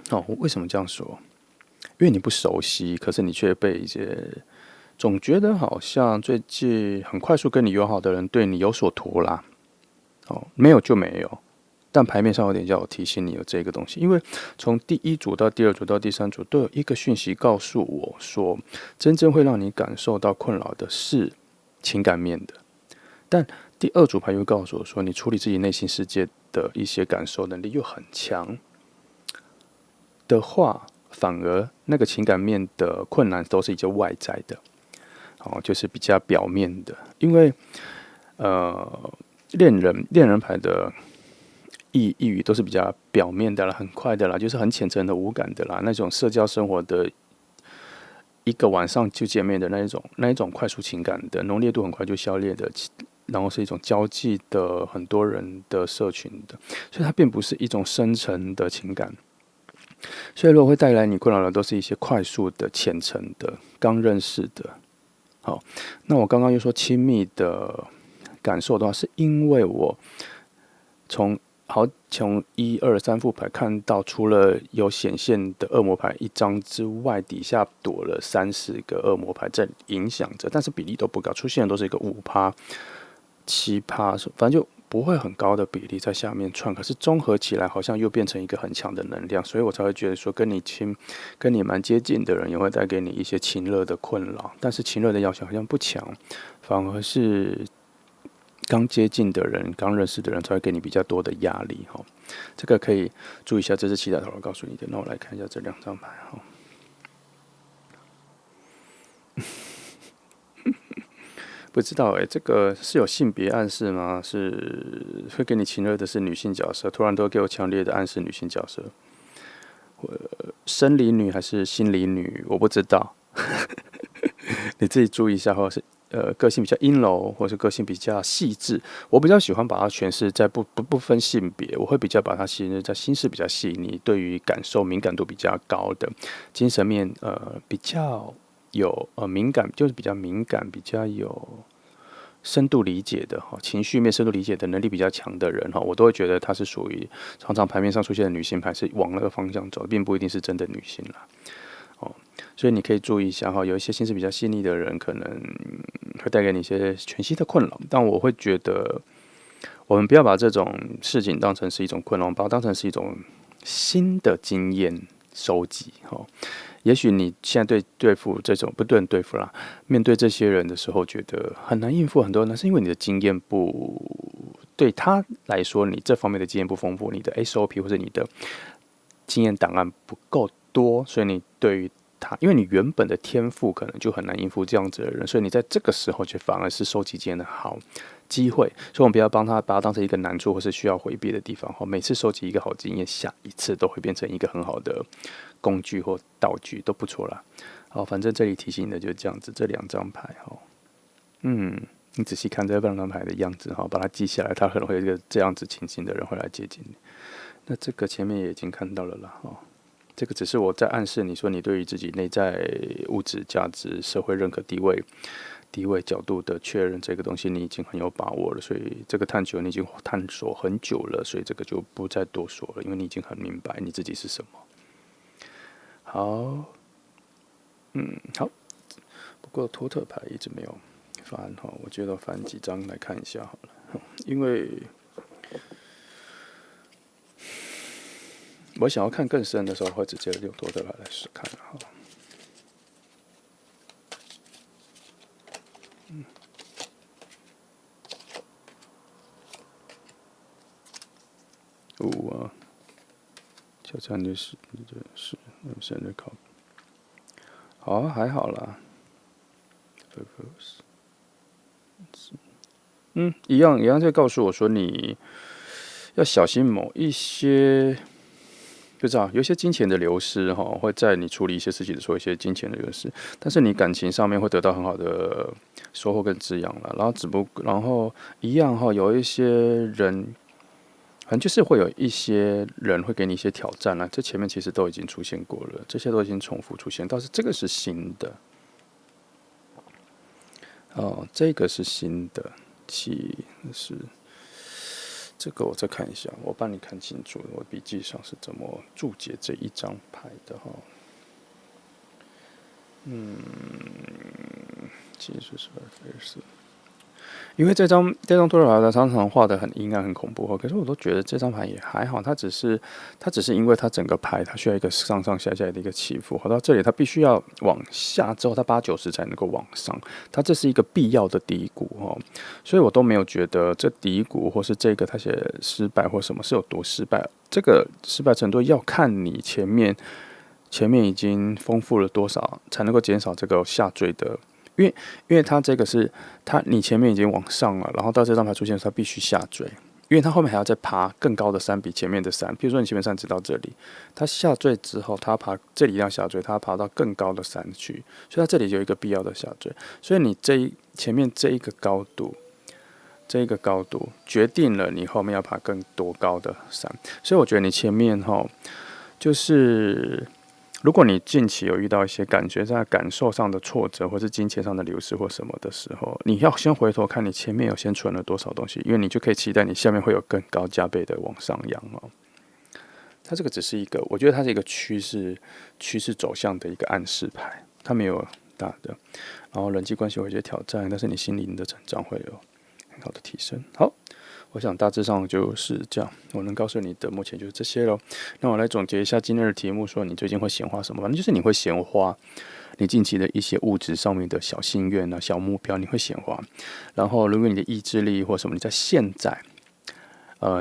扰。为什么这样说？因为你不熟悉，可是你却被一些。总觉得好像最近很快速跟你友好的人对你有所图啦，没有就没有，但牌面上有点叫我提醒你有这个东西，因为从第1组到第2组到第3组都有一个讯息告诉我说，真正会让你感受到困扰的是情感面的，但第2组牌又告诉我说，你处理自己内心世界的一些感受能力又很强的话，反而那个情感面的困难都是一些外在的。就是比较表面的，因为恋人牌的意语都是比较表面的啦，很快的啦，就是很浅层的无感的啦，那种社交生活的一个晚上就见面的那一种快速情感的浓烈度很快就消裂的，然后是一种交际的很多人的社群的，所以它并不是一种深层的情感。所以如果会带来你困扰的，都是一些快速的、浅层的、刚认识的。好，那我刚刚又说亲密的感受的话，是因为我从1、2、3副牌看到，除了有显现的恶魔牌1张之外，底下躲了30个恶魔牌在影响着，但是比例都不高，出现的都是一个5%、7%，反正就不会很高的比例在下面串，可是综合起来好像又变成一个很强的能量，所以我才会觉得说跟你蛮接近的人也会带给你一些情勒的困扰，但是情勒的要求好像不强，反而是刚接近的人、刚认识的人才会给你比较多的压力。这个可以注意一下，这是其他塔罗告诉你的。那我来看一下这2张牌。不知道这个是有性别暗示吗？是会给你情勒的是女性角色，突然都给我强烈的暗示女性角色，生理女还是心理女？我不知道，你自己注意一下，或者是个性比较阴柔，或是个性比较细致。我比较喜欢把它诠释在不分性别，我会比较把它显示在心思比较细腻，对于感受敏感度比较高的，精神面比较有敏感，就是比较敏感，比较有深度理解的情绪面深度理解的能力比较强的人我都会觉得她是属于常常牌面上出现的女性牌是往那个方向走，并不一定是真的女性啦。所以你可以注意一下哈，有一些心思比较细腻的人，可能会带给你一些全新的困扰。但我会觉得，我们不要把这种事情当成是一种困扰，把它当成是一种新的经验收集哈。也许你现在对付这种不对人对付啦，面对这些人的时候，觉得很难应付很多人，那是因为你的经验不对他来说，你这方面的经验不丰富，你的 SOP 或者你的经验档案不够多，所以你对于他，因为你原本的天赋可能就很难应付这样子的人，所以你在这个时候就反而是收集经验的好机会。所以我们不要把它当成一个难处或是需要回避的地方。每次收集一个好经验，下一次都会变成一个很好的工具或道具，都不错啦。好，反正这里提醒你的就是这样子，这2张牌你仔细看这2张牌的样子把它记下来，他可能会有一个这样子情形的人会来接近你。那这个前面也已经看到了啦这个只是我在暗示你说，你对于自己内在物质价值、社会认可地位角度的确认，这个东西你已经很有把握了，所以这个探求你已经探索很久了，所以这个就不再多说了，因为你已经很明白你自己是什么。好，好。不过托特牌一直没有翻我觉得翻几张来看一下好了，因为我想要看更深的时候，会直接用托特牌来试看5挑战就是生日考，好还好啦。一样在告诉我说，你要小心某一些，不知道有一些金钱的流失会在你处理一些事情的时候，一些金钱的流失，但是你感情上面会得到很好的收获跟滋养了。然后一样有一些人，反正就是会有一些人会给你一些挑战啦。这前面其实都已经出现过了，这些都已经重复出现，但是这个是新的。这个是新的，是这个我再看一下，我帮你看清楚，我笔记上是怎么注解这一张牌的其实是因为这张托特牌常常画的很阴暗、很恐怖可是我都觉得这张牌也还好，它只是因为它整个牌它需要一个上上下下的一个起伏，到这里它必须要往下之后，它80-90才能够往上，它这是一个必要的低谷所以我都没有觉得这低谷或是这个它写失败或什么是有多失败，这个失败程度要看你前面已经丰富了多少，才能够减少这个下坠的。因为它这个是你前面已经往上了，然后到这张牌出现的时候，它必须下坠，因为它后面还要再爬更高的山，比前面的山。比如说你前面山只到这里，它下坠之后，它爬这里一样下坠，它爬到更高的山去，所以它这里有一个必要的下坠。所以你前面这一个高度决定了你后面要爬更多高的山。所以我觉得你前面就是。如果你近期有遇到一些感觉在感受上的挫折，或是金钱上的流失或什么的时候，你要先回头看你前面有先存了多少东西，因为你就可以期待你下面会有更高加倍的往上扬它这个只是一个，我觉得它是一个趋势走向的一个暗示牌，它没有大的，然后人际关系会有一些挑战，但是你心灵的成长会有很好的提升。好。我想大致上就是这样，我能告诉你的目前就是这些咯。那我来总结一下今天的题目，说你最近会显化什么？反正就是你会显化你近期的一些物质上面的小心愿啊、小目标，你会显化。然后，如果你的意志力或什么，你在现在，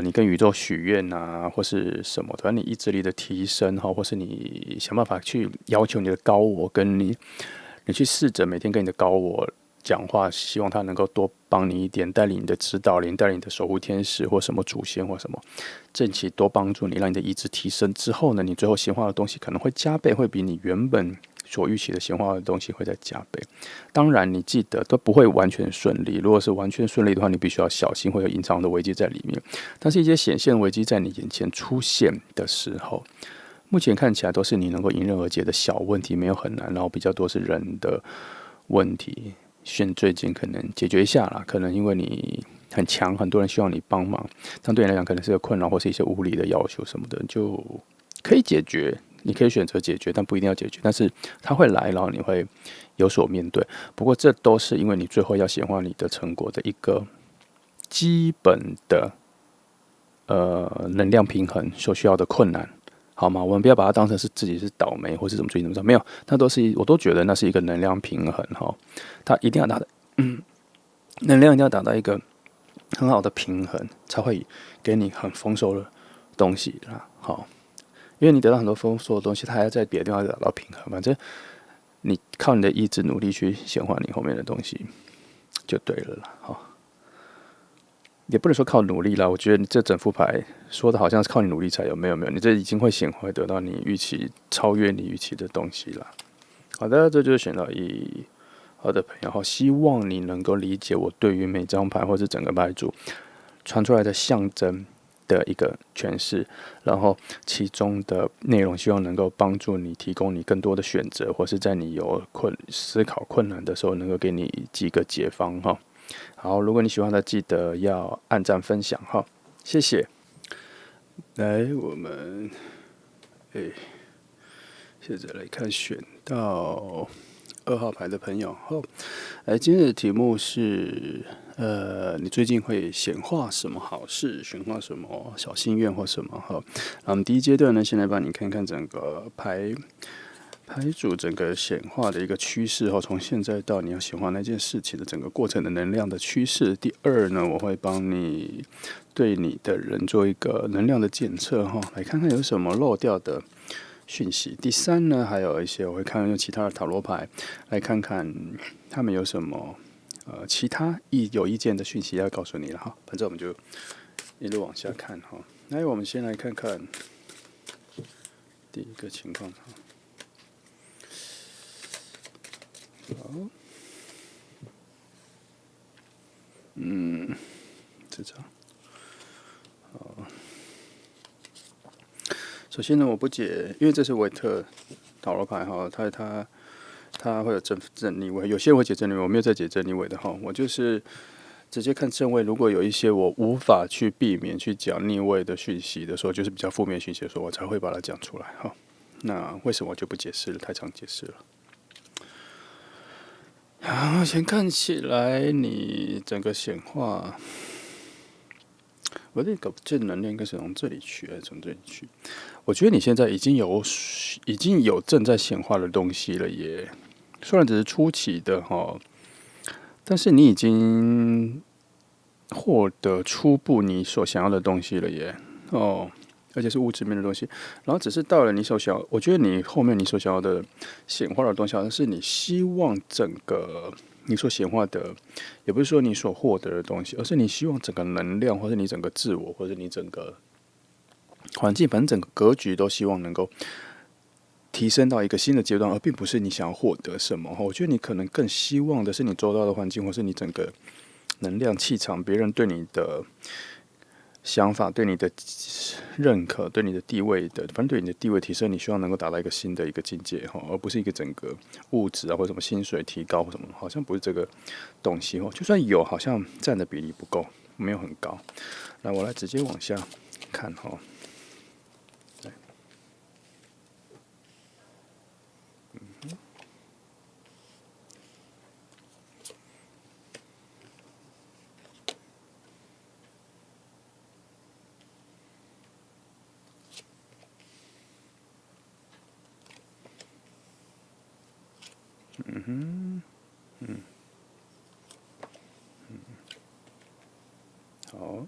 你跟宇宙许愿啊，或是什么，反正你意志力的提升或是你想办法去要求你的高我，跟你去试着每天跟你的高我讲话，希望他能够多帮你一点，带领你的指导灵，带领你的守护天使或什么祖先或什么，正气多帮助你，让你的意志提升之后呢，你最后显化的东西可能会加倍，会比你原本所预期的显化的东西会再加倍。当然，你记得都不会完全顺利。如果是完全顺利的话，你必须要小心，会有隐藏的危机在里面。但是，一些显现危机在你眼前出现的时候，目前看起来都是你能够迎刃而解的小问题，没有很难，然后比较多是人的问题。最近可能解决一下啦，可能因为你很强，很多人希望你帮忙，但对你来讲可能是个困扰或是一些无理的要求什么的，就可以解决，你可以选择解决，但不一定要解决。但是它会来，然后你会有所面对。不过这都是因为你最后要显化你的成果的一个基本的能量平衡所需要的困难，好吗？我们不要把它当成是自己是倒霉或是怎么最近怎么着，没有，那都是我都觉得那是一个能量平衡哈，它一定要达到，能量一定要达到一个很好的平衡，才会给你很丰收的东西啦。好，因为你得到很多丰收的东西，它还要在别的地方达到平衡。反正你靠你的意志努力去显化你后面的东西，就对了啦。好，也不能说靠努力啦。我觉得你这整副牌说的好像是靠你努力才有，没有没有，你这已经会显化得到你预期超越你预期的东西啦。好的，这就是选到一。好的朋友，好，希望你能够理解我对于每张牌或是整个牌组传出来的象征的一个诠释，然后其中的内容希望能够帮助你，提供你更多的选择，或是在你有思考困难的时候，能够给你几个解方哈。好，如果你喜欢的，记得要按赞分享哈，谢谢。来，我们接着来看选到2号牌的朋友后，今天的题目是你最近会显化什么好事？显化什么小心愿或什么？哈，我们第一阶段呢，先来帮你看看整个牌组整个显化的一个趋势哈，从现在到你要显化那件事情的整个过程的能量的趋势。第二呢，我会帮你对你的人做一个能量的检测哈，来看看有什么漏掉的讯息。第三呢，还有一些我会看用其他的塔罗牌来看看他们有什么其他有意见的讯息要告诉你了哈。反正我们就一路往下看哈。那我们先来看看第一个情况哈。好，这张好。首先呢，我不解，因为这是维特塔罗牌哈，它会有正逆位，有些人会解正逆位，我没有在解正逆位的哈，我就是直接看正位。如果有一些我无法去避免去讲逆位的讯息的时候，就是比较负面讯息的时候，我才会把它讲出来哈。那为什么我就不解释了？太常解释了。好，先看起来你整个显化，我这个正能量应该是从这里去，还是从这里去？我觉得你现在已经有正在显化的东西了耶，虽然只是初期的哈，但是你已经获得初步你所想要的东西了耶哦，而且是物质面的东西。然后只是到了你所想要，我觉得你后面你所想要的显化的东西，好像是你希望整个你所显化的，也不是说你所获得的东西，而是你希望整个能量，或者你整个自我，或者你整个环境，反正整个格局都希望能够提升到一个新的阶段，而并不是你想要获得什么。我觉得你可能更希望的是你周遭的环境，或是你整个能量气场，别人对你的想法、对你的认可、对你的地位的，反正对你的地位提升，你希望能够达到一个新的一个境界哈，而不是一个整个物质啊或什么薪水提高或什么，好像不是这个东西哦。就算有，好像占的比例不够，没有很高。那我来直接往下看哈。好，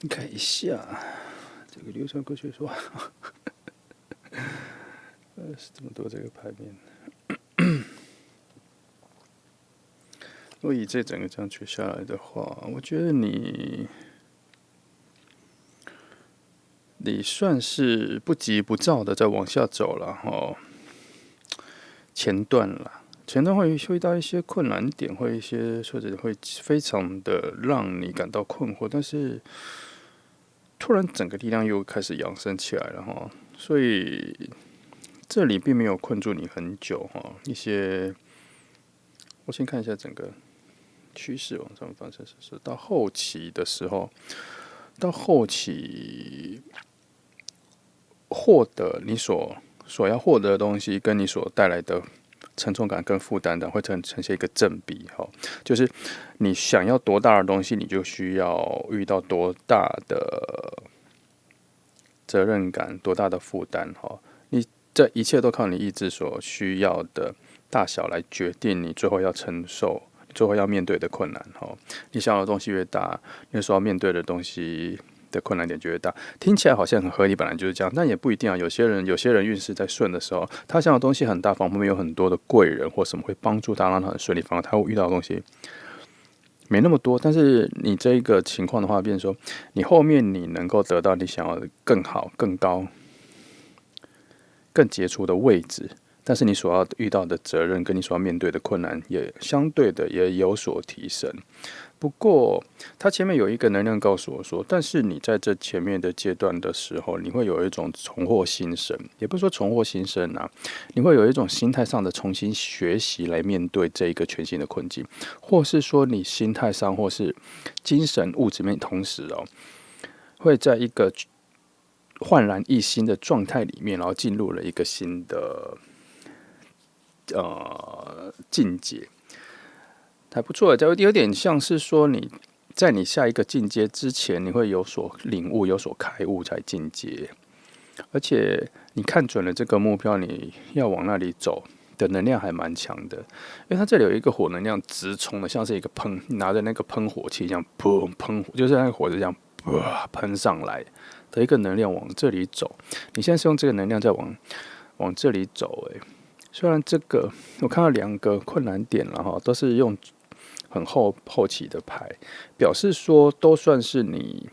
看一下这个流传科学说，是这么多这个牌面。如果以这整个这样取下来的话，我觉得你算是不急不躁的在往下走了哈。前段了，前段会遇到一些困难点，会一些或者会非常的让你感到困惑，但是突然整个力量又开始扬升起来了哈，所以这里并没有困住你很久哈。一些，我先看一下整个趋势往上翻身是到后期的时候，到后期获得你所要获得的东西，跟你所带来的沉重感跟负担的会呈现一个正比。就是你想要多大的东西，你就需要遇到多大的责任感，多大的负担。你这一切都靠你意志所需要的大小来决定你最后要承受、最后要面对的困难。你想要的东西越大，你所要面对的东西的困难点就越大。听起来好像很合理，本来就是这样，但也不一定啊。有些人运势在顺的时候，他想要的东西很大，旁边有很多的贵人或什么会帮助他，让他很顺利。反而他会遇到的东西没那么多。但是你这一个情况的话，变成说你后面你能够得到你想要的更好、更高、更杰出的位置，但是你所要遇到的责任跟你所要面对的困难也相对的也有所提升。不过它前面有一个能量告诉我说，但是你在这前面的阶段的时候，你会有一种重获新生，也不是说重获新生啊，你会有一种心态上的重新学习来面对这一个全新的困境，或是说你心态上或是精神物质面同时会在一个焕然一新的状态里面，然后进入了一个新的境界，还不错。有点像是说你在你下一个进阶之前，你会有所领悟、有所开悟才进阶，而且你看准了这个目标，你要往那里走的能量还蛮强的，因为它这里有一个火能量直冲的，像是一个拿着那个喷火器这样喷火，就是那个火是这样喷上来的一个能量往这里走。你现在是用这个能量在往这里走，虽然这个我看到2个困难点了哈，都是用很后期的牌，表示说都算是你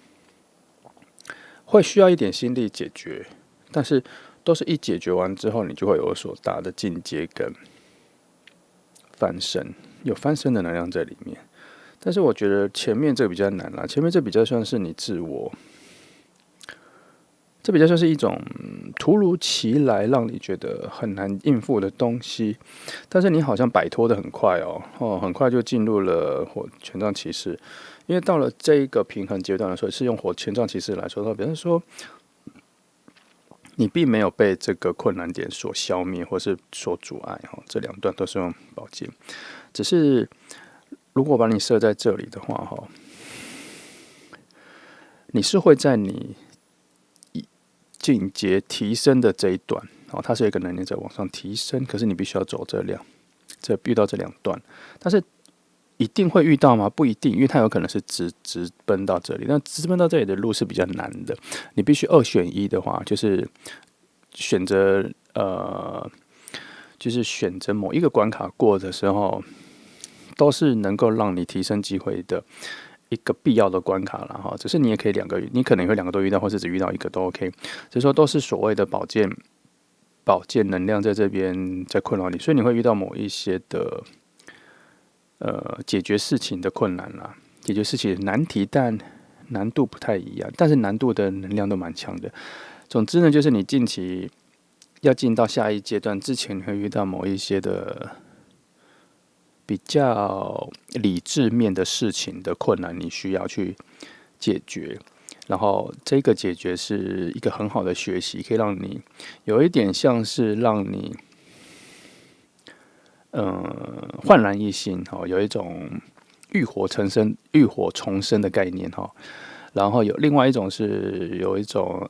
会需要一点心力解决，但是都是一解决完之后，你就会有所大的进阶跟翻身，有翻身的能量在里面。但是我觉得前面这个比较难啦，前面这比较算是你自我。这比较像是一种突如其来让你觉得很难应付的东西，但是你好像摆脱的很快很快就进入了权杖骑士。因为到了这一个平衡阶段的时候，是用权杖骑士来说，比方说你并没有被这个困难点所消灭或是所阻碍，这2段都是用宝剑，只是如果把你设在这里的话，你是会在你进阶提升的这一段，它是有一个能力在往上提升，可是你必须要走遇到这2段，但是一定会遇到吗？不一定，因为它有可能是直奔到这里，那直奔到这里的路是比较难的，你必须2选1的话，就是选择某一个关卡过的时候，都是能够让你提升机会的一个必要的关卡了哈，只是你也可以你可能会2个都遇到，或是只遇到1个都 OK。只是说都是所谓的宝剑能量在这边在困扰你，所以你会遇到某一些的解决事情的困难啦，解决事情的难题，但难度不太一样，但是难度的能量都蛮强的。总之呢，就是你近期要进到下一阶段之前，你会遇到某一些的比较理智面的事情的困难，你需要去解决。然后这个解决是一个很好的学习，可以让你有一点像是让你焕然一新，有一种浴火重生的概念。然后有另外一种是有一种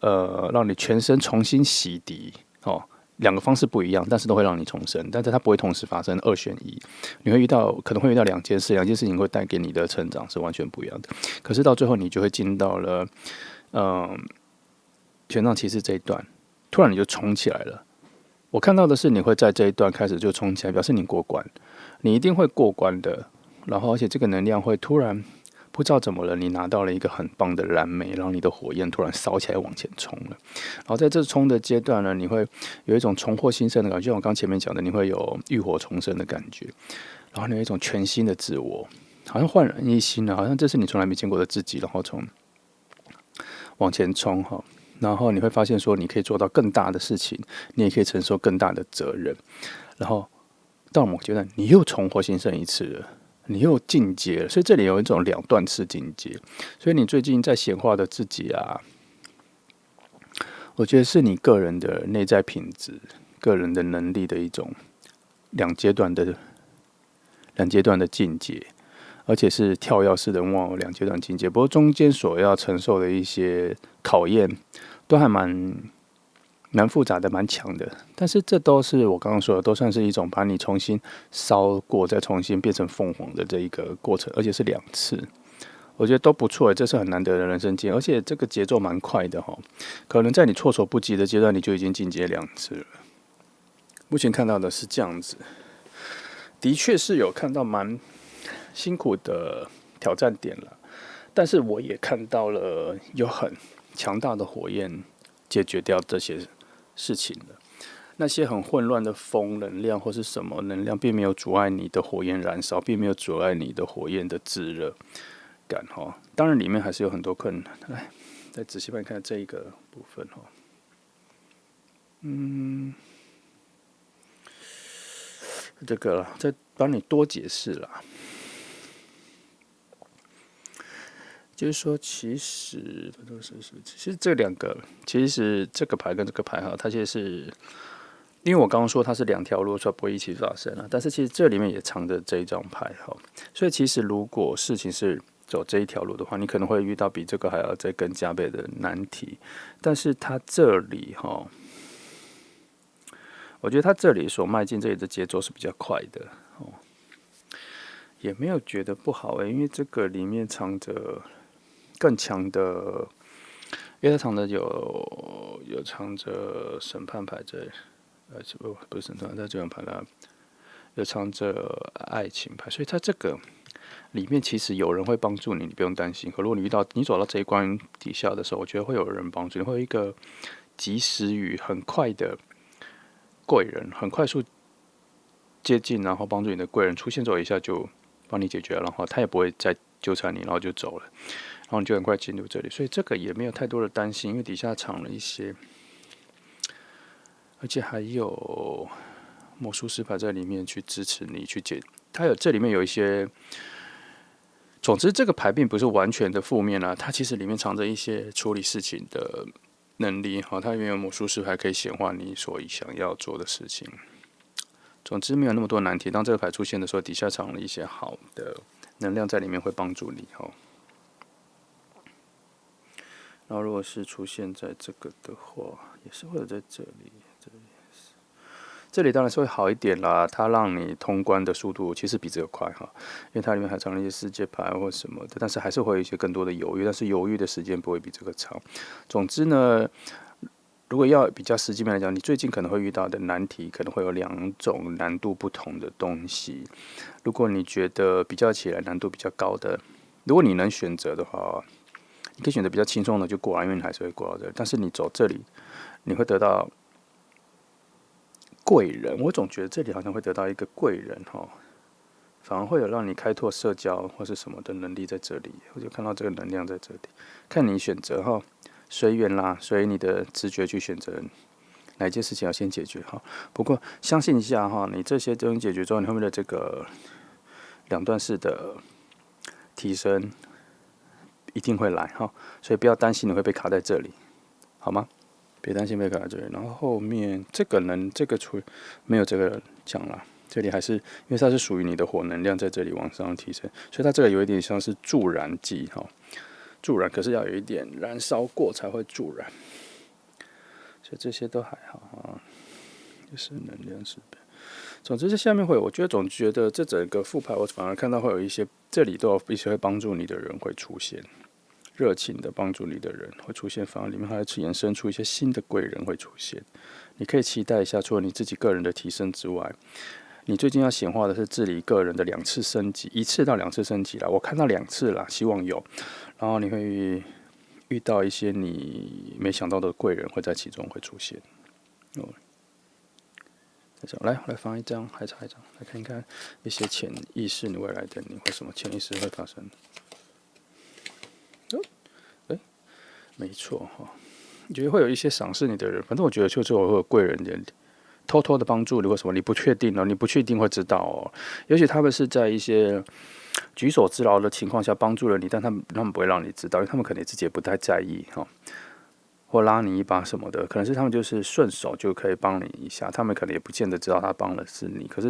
让你全身重新洗涤2个方式不一样，但是都会让你重生，但是它不会同时发生，2选1。你可能会遇到2件事，2件事情会带给你的成长是完全不一样的。可是到最后，你就会进到了权杖骑士这一段，突然你就冲起来了。我看到的是你会在这一段开始就冲起来，表示你过关，你一定会过关的。然后而且这个能量会突然不知道怎么了，你拿到了一个很棒的燃眉，让你的火焰突然烧起来往前冲了。然后在这冲的阶段呢，你会有一种重获新生的感觉，就像我刚前面讲的，你会有浴火重生的感觉，然后你有一种全新的自我，好像焕然一新了，好像这是你从来没见过的自己，然后往前冲哈。然后你会发现说，你可以做到更大的事情，你也可以承受更大的责任。然后到某个阶段，你又重获新生一次了。你又进阶了，所以这里有一种两段式进阶。所以你最近在显化的自己啊，我觉得是你个人的内在品质、个人的能力的一种两阶段的进阶，而且是跳跃式的两阶段进阶。不过中间所要承受的一些考验，都还蛮复杂的，蛮强的。但是这都是我刚刚说的，都算是一种把你重新烧过，再重新变成凤凰的这一个过程，而且是2次。我觉得都不错，这是很难得的人生经验，而且这个节奏蛮快的哈。可能在你措手不及的阶段，你就已经进阶2次了。目前看到的是这样子，的确是有看到蛮辛苦的挑战点了，但是我也看到了有很强大的火焰解决掉这些事情了。那些很混乱的风能量或是什么能量，并没有阻碍你的火焰燃烧，并没有阻碍你的火焰的炙热感哈。当然里面还是有很多困难。来，再仔细看看这一个部分哈。这个再帮你多解释啦。就是说，其实这2个，其实这个牌跟这个牌哈，它其实是因为我刚刚说它是2条路，所以不会一起发生啊。但是其实这里面也藏着这一张牌哈，所以其实如果事情是走这一条路的话，你可能会遇到比这个还要再更加倍的难题。但是它这里哈，我觉得它这里所迈进这里的节奏是比较快的哦，也没有觉得不好因为这个里面藏着更强的，因为它藏着有藏着审判牌在，不是审判，在这张牌啦，有藏着爱情牌，所以它这个里面其实有人会帮助你，你不用担心。可如果你走到这一关底下的时候，我觉得会有人帮助你，会有一个及时雨很快的贵人，很快速接近，然后帮助你的贵人出现之后，一下就帮你解决了，然后他也不会再纠缠你，然后就走了。然后你就很快进入这里，所以这个也没有太多的担心，因为底下藏了一些，而且还有魔术师牌在里面去支持你去解。它这里面有一些，总之这个牌并不是完全的负面它其实里面藏着一些处理事情的能力它里面有魔术师牌可以显化你所想要做的事情。总之没有那么多难题。当这个牌出现的时候，底下藏了一些好的能量在里面，会帮助你然后如果是出现在这个的话，也是会有在这里，这里当然是会好一点啦。它让你通关的速度其实比这个快因为它里面还藏了一些世界牌或什么的，但是还是会有一些更多的犹豫，但是犹豫的时间不会比这个长。总之呢，如果要比较实际面来讲，你最近可能会遇到的难题可能会有2种难度不同的东西。如果你觉得比较起来难度比较高的，如果你能选择的话，你可以选择比较轻松的就过来，因为你还是会过到这里。但是你走这里，你会得到贵人。我总觉得这里好像会得到一个贵人反而会有让你开拓社交或是什么的能力在这里。我就看到这个能量在这里，看你选择随缘啦，随你的直觉去选择哪一件事情要先解决不过相信一下你这些东西解决之后，你后面的这个2段式的提升一定会来所以不要担心你会被卡在这里，好吗？别担心被卡在这里。然后后面这个没有这个讲了，这里还是因为它是属于你的火能量在这里往上提升，所以它这个有一点像是助燃剂助燃，可是要有一点燃烧过才会助燃，所以这些都还好就是能量是。总之，这下面我总觉得这整个复牌，我反而看到会有一些这里都有一些会帮助你的人会出现，热情的帮助你的人会出现，反而里面还会衍生出一些新的贵人会出现。你可以期待一下，除了你自己个人的提升之外，你最近要显化的是治理个人的2次升级，1次到2次升级啦。我看到2次啦，希望有。然后你会遇到一些你没想到的贵人会在其中会出现。来放一张，还差一张，来看一看一些潜意识你未来的你或什么潜意识会发生。没错你觉得会有一些赏识你的人，反正我觉得就是我会有贵人偷偷的帮助你或什么，你不确定哦，你不确定会知道哦。也许他们是在一些举手之劳的情况下帮助了你，但他们不会让你知道，因为他们可能自己也不太在意哈。或拉你一把什么的，可能是他们就是顺手就可以帮你一下，他们可能也不见得知道他帮的是你，可是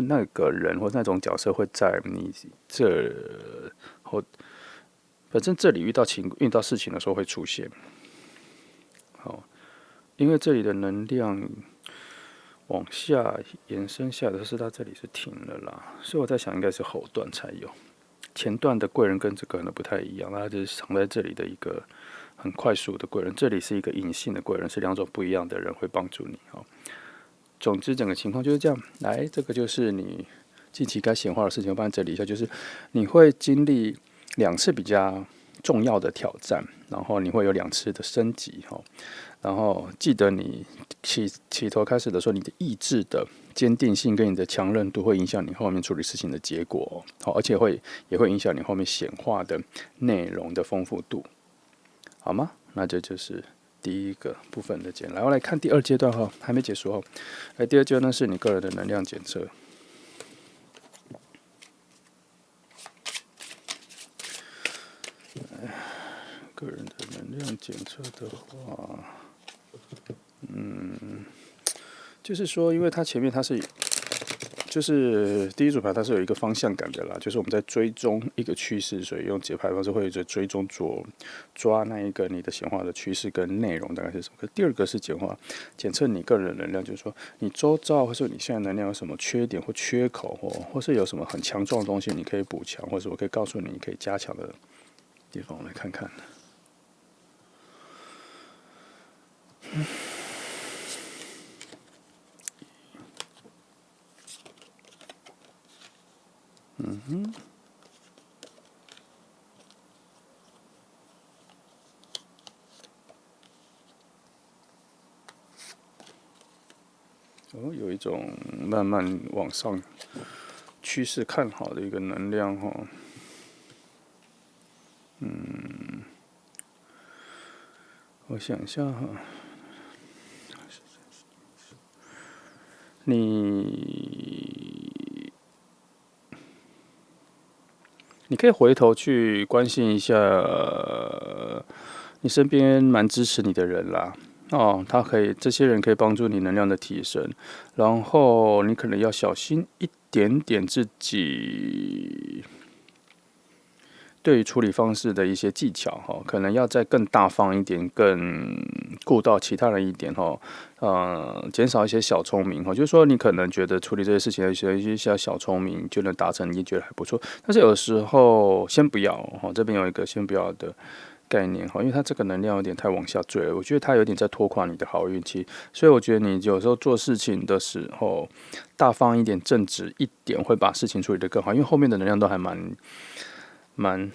那个人或那种角色会在你这或反正这里遇到事情的时候会出现。好，因为这里的能量往下延伸下的是它这里是停了啦，所以我在想应该是后段才有，前段的贵人跟这个可能不太一样，它就是藏在这里的一个很快速的贵人，这里是一个隐性的贵人，是两种不一样的人会帮助你。总之整个情况就是这样。来，这个就是你近期该显化的事情，我帮你整理一下，就是你会经历2次比较重要的挑战，然后你会有2次的升级。然后记得你起头开始的时候，你的意志的坚定性跟你的强韧度会影响你后面处理事情的结果，而且也会影响你后面显化的内容的丰富度。好吗？那这就是第一个部分的检。来，我来看第2阶段哈，还没结束哦。第2阶段是你个人的能量检测。个人的能量检测的话，就是说，因为它前面它是。就是第一组牌，它是有一个方向感的啦，就是我们在追踪一个趋势，所以用解牌方式会在追踪抓那一个你的显化的趋势跟内容大概是什么。可第2个是检测你个人的能量，就是说你周遭或者你现在能量有什么缺点或缺口，或是有什么很强壮的东西你可以补强，或者我可以告诉你可以加强的地方，我来看看。有一种慢慢往上趋势看好的一个能量哈。我想一下哈，你可以回头去关心一下你身边蛮支持你的人啦。这些人可以帮助你能量的提升，然后你可能要小心一点点自己对于处理方式的一些技巧哈，可能要再更大方一点，更顾到其他人一点哈，减少一些小聪明哈，就是说你可能觉得处理这些事情的一些小聪明就能达成，你觉得还不错，但是有时候先不要哈，这边有一个先不要的概念哈，因为它这个能量有点太往下坠了，我觉得它有点在拖垮你的好运气，所以我觉得你有时候做事情的时候大方一点、正直一点，会把事情处理得更好，因为后面的能量都还蛮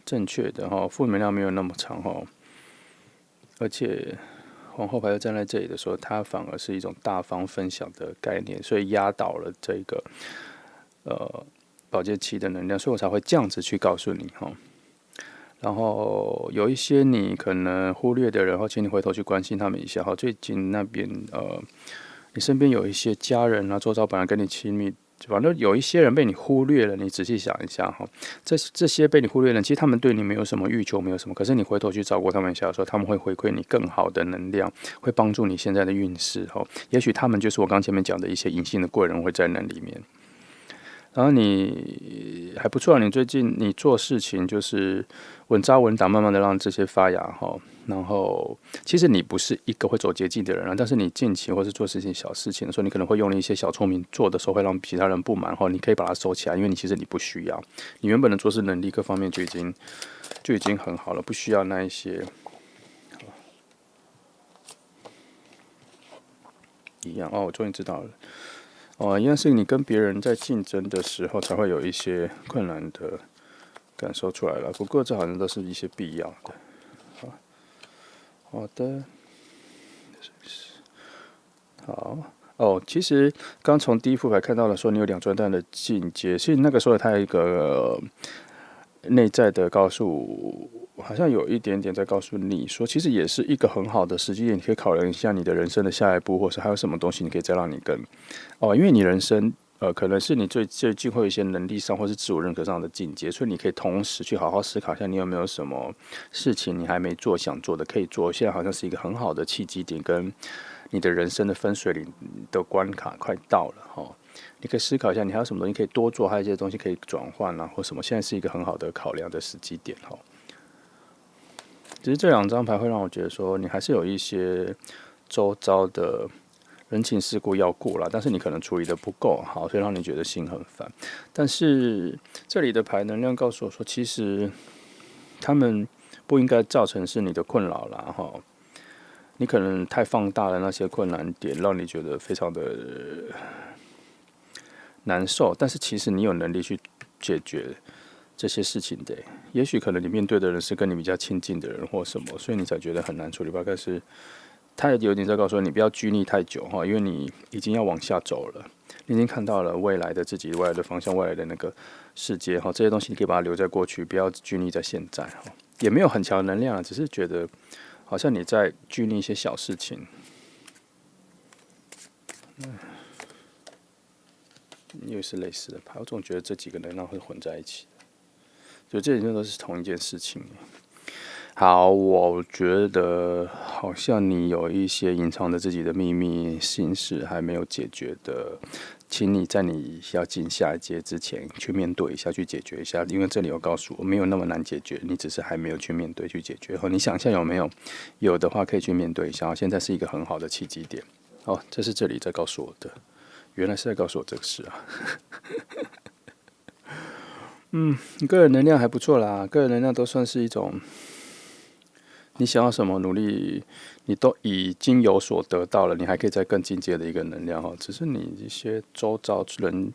正确的哈，负能量没有那么长哈，而且皇后牌又站在这里的时候，它反而是一种大方分享的概念，所以压倒了这个宝剑七的能量，所以我才会这样子去告诉你哈。然后有一些你可能忽略的人，请你回头去关心他们一下哈。最近那边你身边有一些家人啊，周遭本来跟你亲密，反正有一些人被你忽略了，你仔细想一下哈。这些被你忽略的人，其实他们对你没有什么欲求，没有什么，可是你回头去照顾他们一下的时候，他们会回馈你更好的能量，会帮助你现在的运势哈。也许他们就是我刚前面讲的一些隐性的贵人会在那里面。然后你还不错，你最近你做事情就是稳扎稳打，慢慢的让这些发芽哈。然后其实你不是一个会走捷径的人，但是你近期或是做事情小事情的时候，你可能会用了一些小聪明，做的时候会让其他人不满哈。你可以把它收起来，因为其实你不需要，你原本的做事能力各方面就已经很好了，不需要那一些。一样哦，我终于知道了。一样是你跟别人在竞争的时候，才会有一些困难的感受出来了。不过这好像都是一些必要的。好的，好其实刚从第一副牌看到了，说你有2专弹的境界，其实那个时候它有一个内在的告诉好像有一点点在告诉你说，其实也是一个很好的时机点，你可以考量一下你的人生的下一步，或是还有什么东西你可以再让你更因为你人生可能是你最近会有一些能力上或是自我认可上的进阶，所以你可以同时去好好思考一下，你有没有什么事情你还没做想做的可以做，现在好像是一个很好的契机点，跟你的人生的分水岭的关卡快到了哈。你可以思考一下，你还有什么东西可以多做，还有一些东西可以转换啊，或什么。现在是一个很好的考量的时机点哈。只是这两张牌会让我觉得说，你还是有一些周遭的人情世故要过啦，但是你可能处理的不够好，所以让你觉得心很烦。但是这里的牌能量告诉我说，其实他们不应该造成是你的困扰啦哈。你可能太放大了那些困难点，让你觉得非常的难受，但是其实你有能力去解决这些事情的。也许可能你面对的人是跟你比较亲近的人或什么，所以你才觉得很难处理吧。但是他也有点在告诉你不要拘泥太久哈，因为你已经要往下走了，你已经看到了未来的自己、未来的方向、未来的那个世界哈。这些东西你可以把它留在过去，不要拘泥在现在哈。也没有很强的能量，只是觉得好像你在拘泥一些小事情。又是类似的牌，我总觉得这几个能量会混在一起，所以这里面都是同一件事情。好，我觉得好像你有一些隐藏着自己的秘密心事还没有解决的，请你在你要进下一阶之前去面对一下，去解决一下。因为这里有告诉我，没有那么难解决，你只是还没有去面对去解决。你想一下有没有？有的话可以去面对一下。现在是一个很好的契机点。哦，这是这里在告诉我的。原来是在告诉我这个事啊。你个人能量还不错啦，个人能量都算是一种，你想要什么努力，你都已经有所得到了，你还可以再更进阶的一个能量哈。只是你一些周遭人，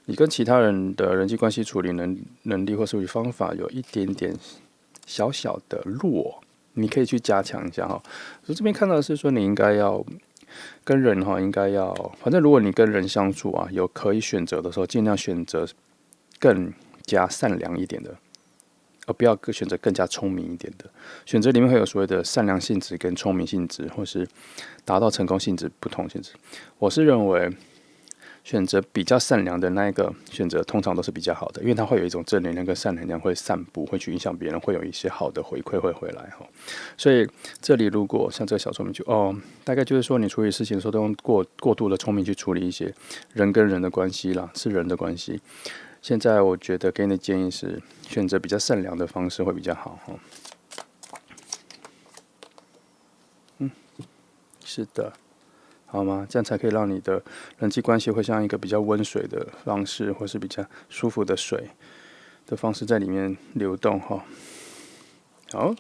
你跟其他人的人际关系处理能力或处理方法有一点点小小的弱，你可以去加强一下哈。所以这边看到的是说，你应该要跟人哈，应该要，反正如果你跟人相处啊，有可以选择的时候，尽量选择更加善良一点的，而不要选择更加聪明一点的。选择里面会有所谓的善良性质跟聪明性质，或是达到成功性质不同性质。我是认为选择比较善良的那一个选择，通常都是比较好的，因为它会有一种正能量跟善能量会散布，会去影响别人，会有一些好的回馈会回来哈。所以这里如果像这个小聪明就大概就是说你处理事情的时候都用过度的聪明去处理一些人跟人的关系啦，是人的关系。现在我觉得给你的建议是选择比较善良的方式会比较好哈。是的。好吗？这样才可以让你的人际关系会像一个比较温水的方式，或是比较舒服的水的方式在里面流动哈。好，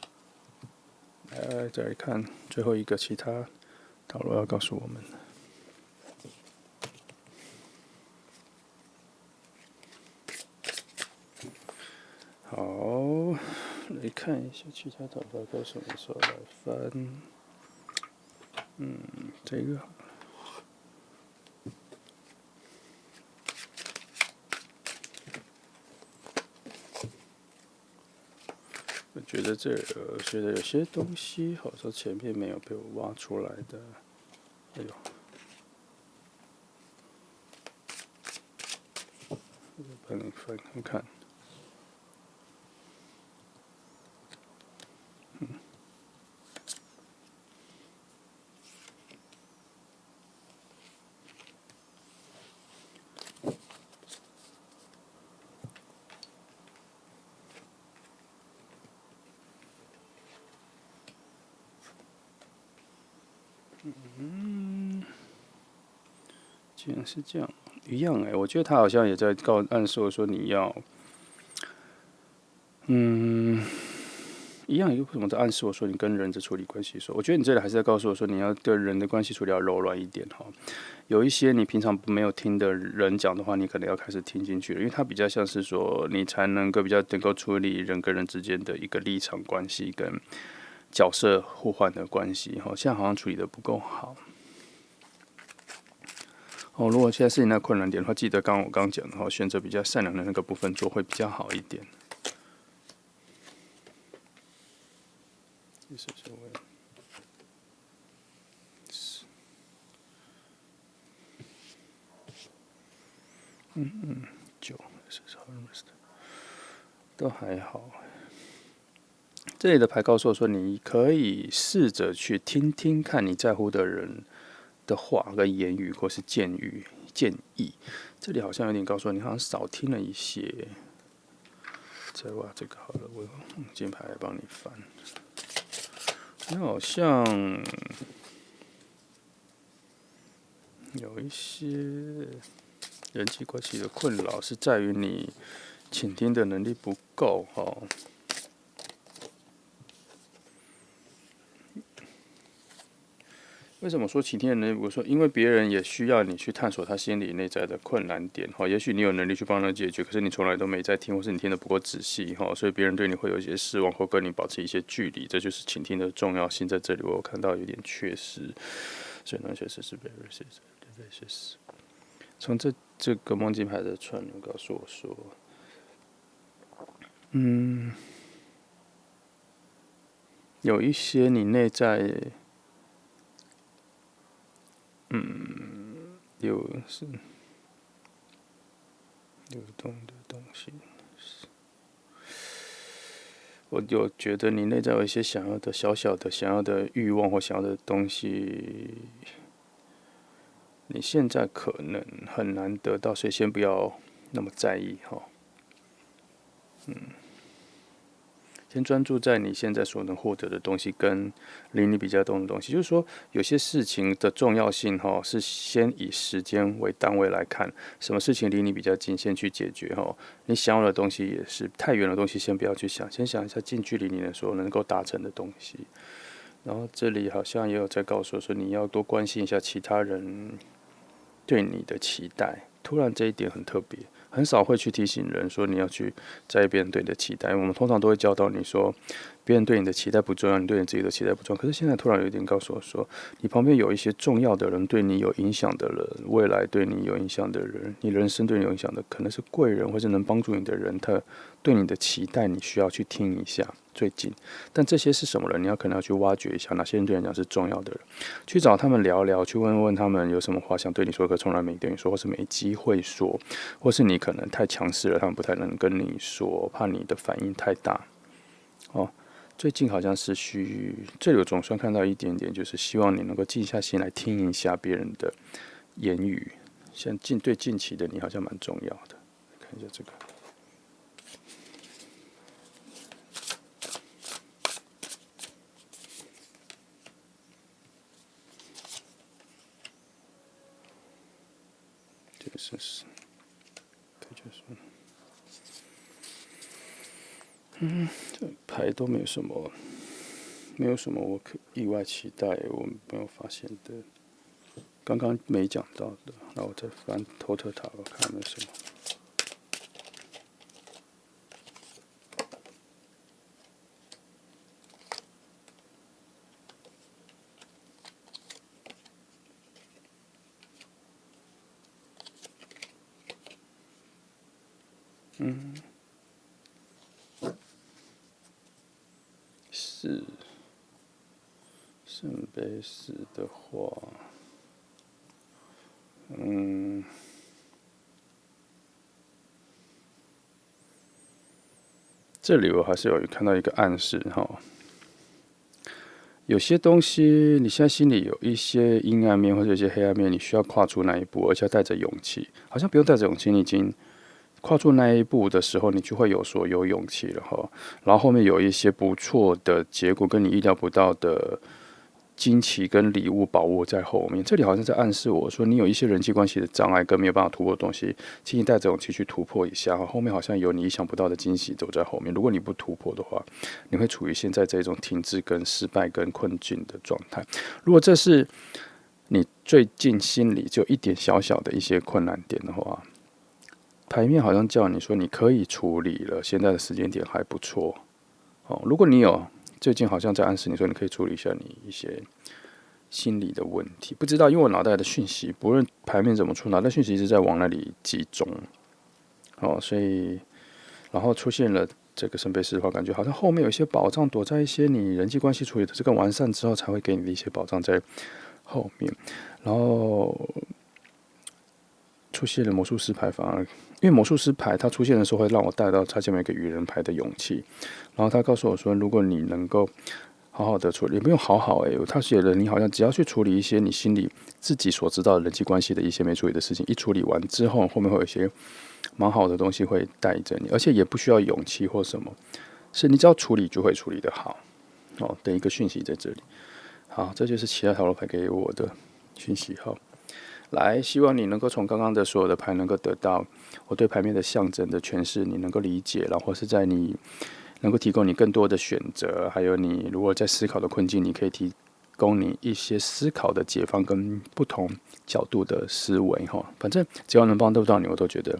再来看最后一个其他讨论要告诉我们。好，来看一下其他讨论告诉我们说来翻，这个。我觉得觉得有些东西好像前面没有被我挖出来的，哎呦，帮你翻看看。既然是这样，一样我觉得他好像也在暗示我说你要，一样，为什么在暗示我说你跟人的处理关系说？我觉得你这里还是在告诉我说你要跟人的关系处理要柔软一点哈。有一些你平常没有听的人讲的话，你可能要开始听进去了，因为它比较像是说你才能够比较能够处理人跟人之间的一个立场关系跟角色互换的关系哈。现在好像处理的不够好。如果现在是你那困难点的话，记得我刚讲的选择比较善良的那个部分做会比较好一点。射手位。9都还好。这里的牌告诉我说，你可以试着去听听看你在乎的人的话跟言语，或是建议。这里好像有点告诉我，你好像少听了一些。再挖这个好了，我用金牌来帮你翻。你好像有一些人际关系的困扰，是在于你倾听的能力不够哈。为什么说倾听的能力不够？因为别人也需要你去探索他心里内在的困难点哈。也许你有能力去帮他解决，可是你从来都没在听，或是你听得不够仔细哈，所以别人对你会有一些失望，或跟你保持一些距离。这就是倾听的重要性。在这里我有看到有点缺失，所以那缺失是 very 从这个梦境牌的串流告诉我说，有一些你内在，流动的东西。我有觉得你内在有一些想要的小小的想要的欲望或想要的东西，你现在可能很难得到，所以先不要那么在意哈。先专注在你现在所能获得的东西，跟离你比较近的东西。就是说，有些事情的重要性是先以时间为单位来看，什么事情离你比较近，先去解决哈。你想要的东西也是太远的东西，先不要去想，先想一下近距离你所能够达成的东西。然后这里好像也有在告诉我说，你要多关心一下其他人对你的期待。突然这一点很特别。很少会去提醒人说你要去在意别人对你的期待。我们通常都会教导你说，别人对你的期待不重要，你对你自己的期待不重要。可是现在突然有一点告诉我说，你旁边有一些重要的人，对你有影响的人，未来对你有影响的人，你人生对你有影响的，可能是贵人或是能帮助你的人，他对你的期待，你需要去听一下。最近，但这些是什么人？你可能要去挖掘一下，哪些人对你讲是重要的人，去找他们聊聊，去问问他们有什么话想对你说，可从来没对你说，或是没机会说，或是你可能太强势了，他们不太能跟你说，怕你的反应太大。最近好像是这里我总算看到一点点，就是希望你能够静下心来听一下别人的言语，像对近期的你好像蛮重要的。看一下这个。这牌都没有什么我意外期待，我没有发现的，刚刚没讲到的。那我再翻托特塔，我看有没有什么。圣杯4的话，这里我还是有看到一个暗示哈。有些东西你现在心里有一些阴暗面或者有些黑暗面，你需要跨出那一步，而且要带着勇气。好像不用带着勇气，你已经跨出那一步的时候，你就会有勇气了哈。然后后面有一些不错的结果，跟你意料不到的惊奇跟礼物宝物在后面。这里好像在暗示我说，你有一些人际关系的障碍跟没有办法突破的东西，请你带着勇气去突破一下。后面好像有你意想不到的惊喜走在后面。如果你不突破的话，你会处于现在这种停滞跟失败跟困境的状态。如果这是你最近心里就一点小小的一些困难点的话，牌面好像叫你说你可以处理了，现在的时间点还不错。如果你有最近好像在暗示你说你可以处理一下你一些心理的问题，不知道，因为我脑袋的讯息不论牌面怎么出，脑袋讯息一直在往那里集中，所以然后出现了这个圣杯四的话，感觉好像后面有一些宝藏躲在一些你人际关系处理的这个完善之后才会给你的一些宝藏在后面。然后出现了魔术师牌，反而因为魔术师牌它出现的时候会让我带到它前面有一个愚人牌的勇气，然后他告诉我说，如果你能够好好的处理，也不用好好他写了你好像只要去处理一些你心里自己所知道的人际关系的一些没处理的事情，一处理完之后，后面会有一些蛮好的东西会带着你，而且也不需要勇气或什么，是你只要处理就会处理得好的一个讯息在这里。好，这就是其他塔罗牌给我的讯息。好，来，希望你能够从刚刚的所有的牌能够得到我对牌面的象征的诠释，你能够理解，然后是在你能够提供你更多的选择，还有你如果在思考的困境，你可以提供你一些思考的解放跟不同角度的思维哈。反正只要能帮助到你，我都觉得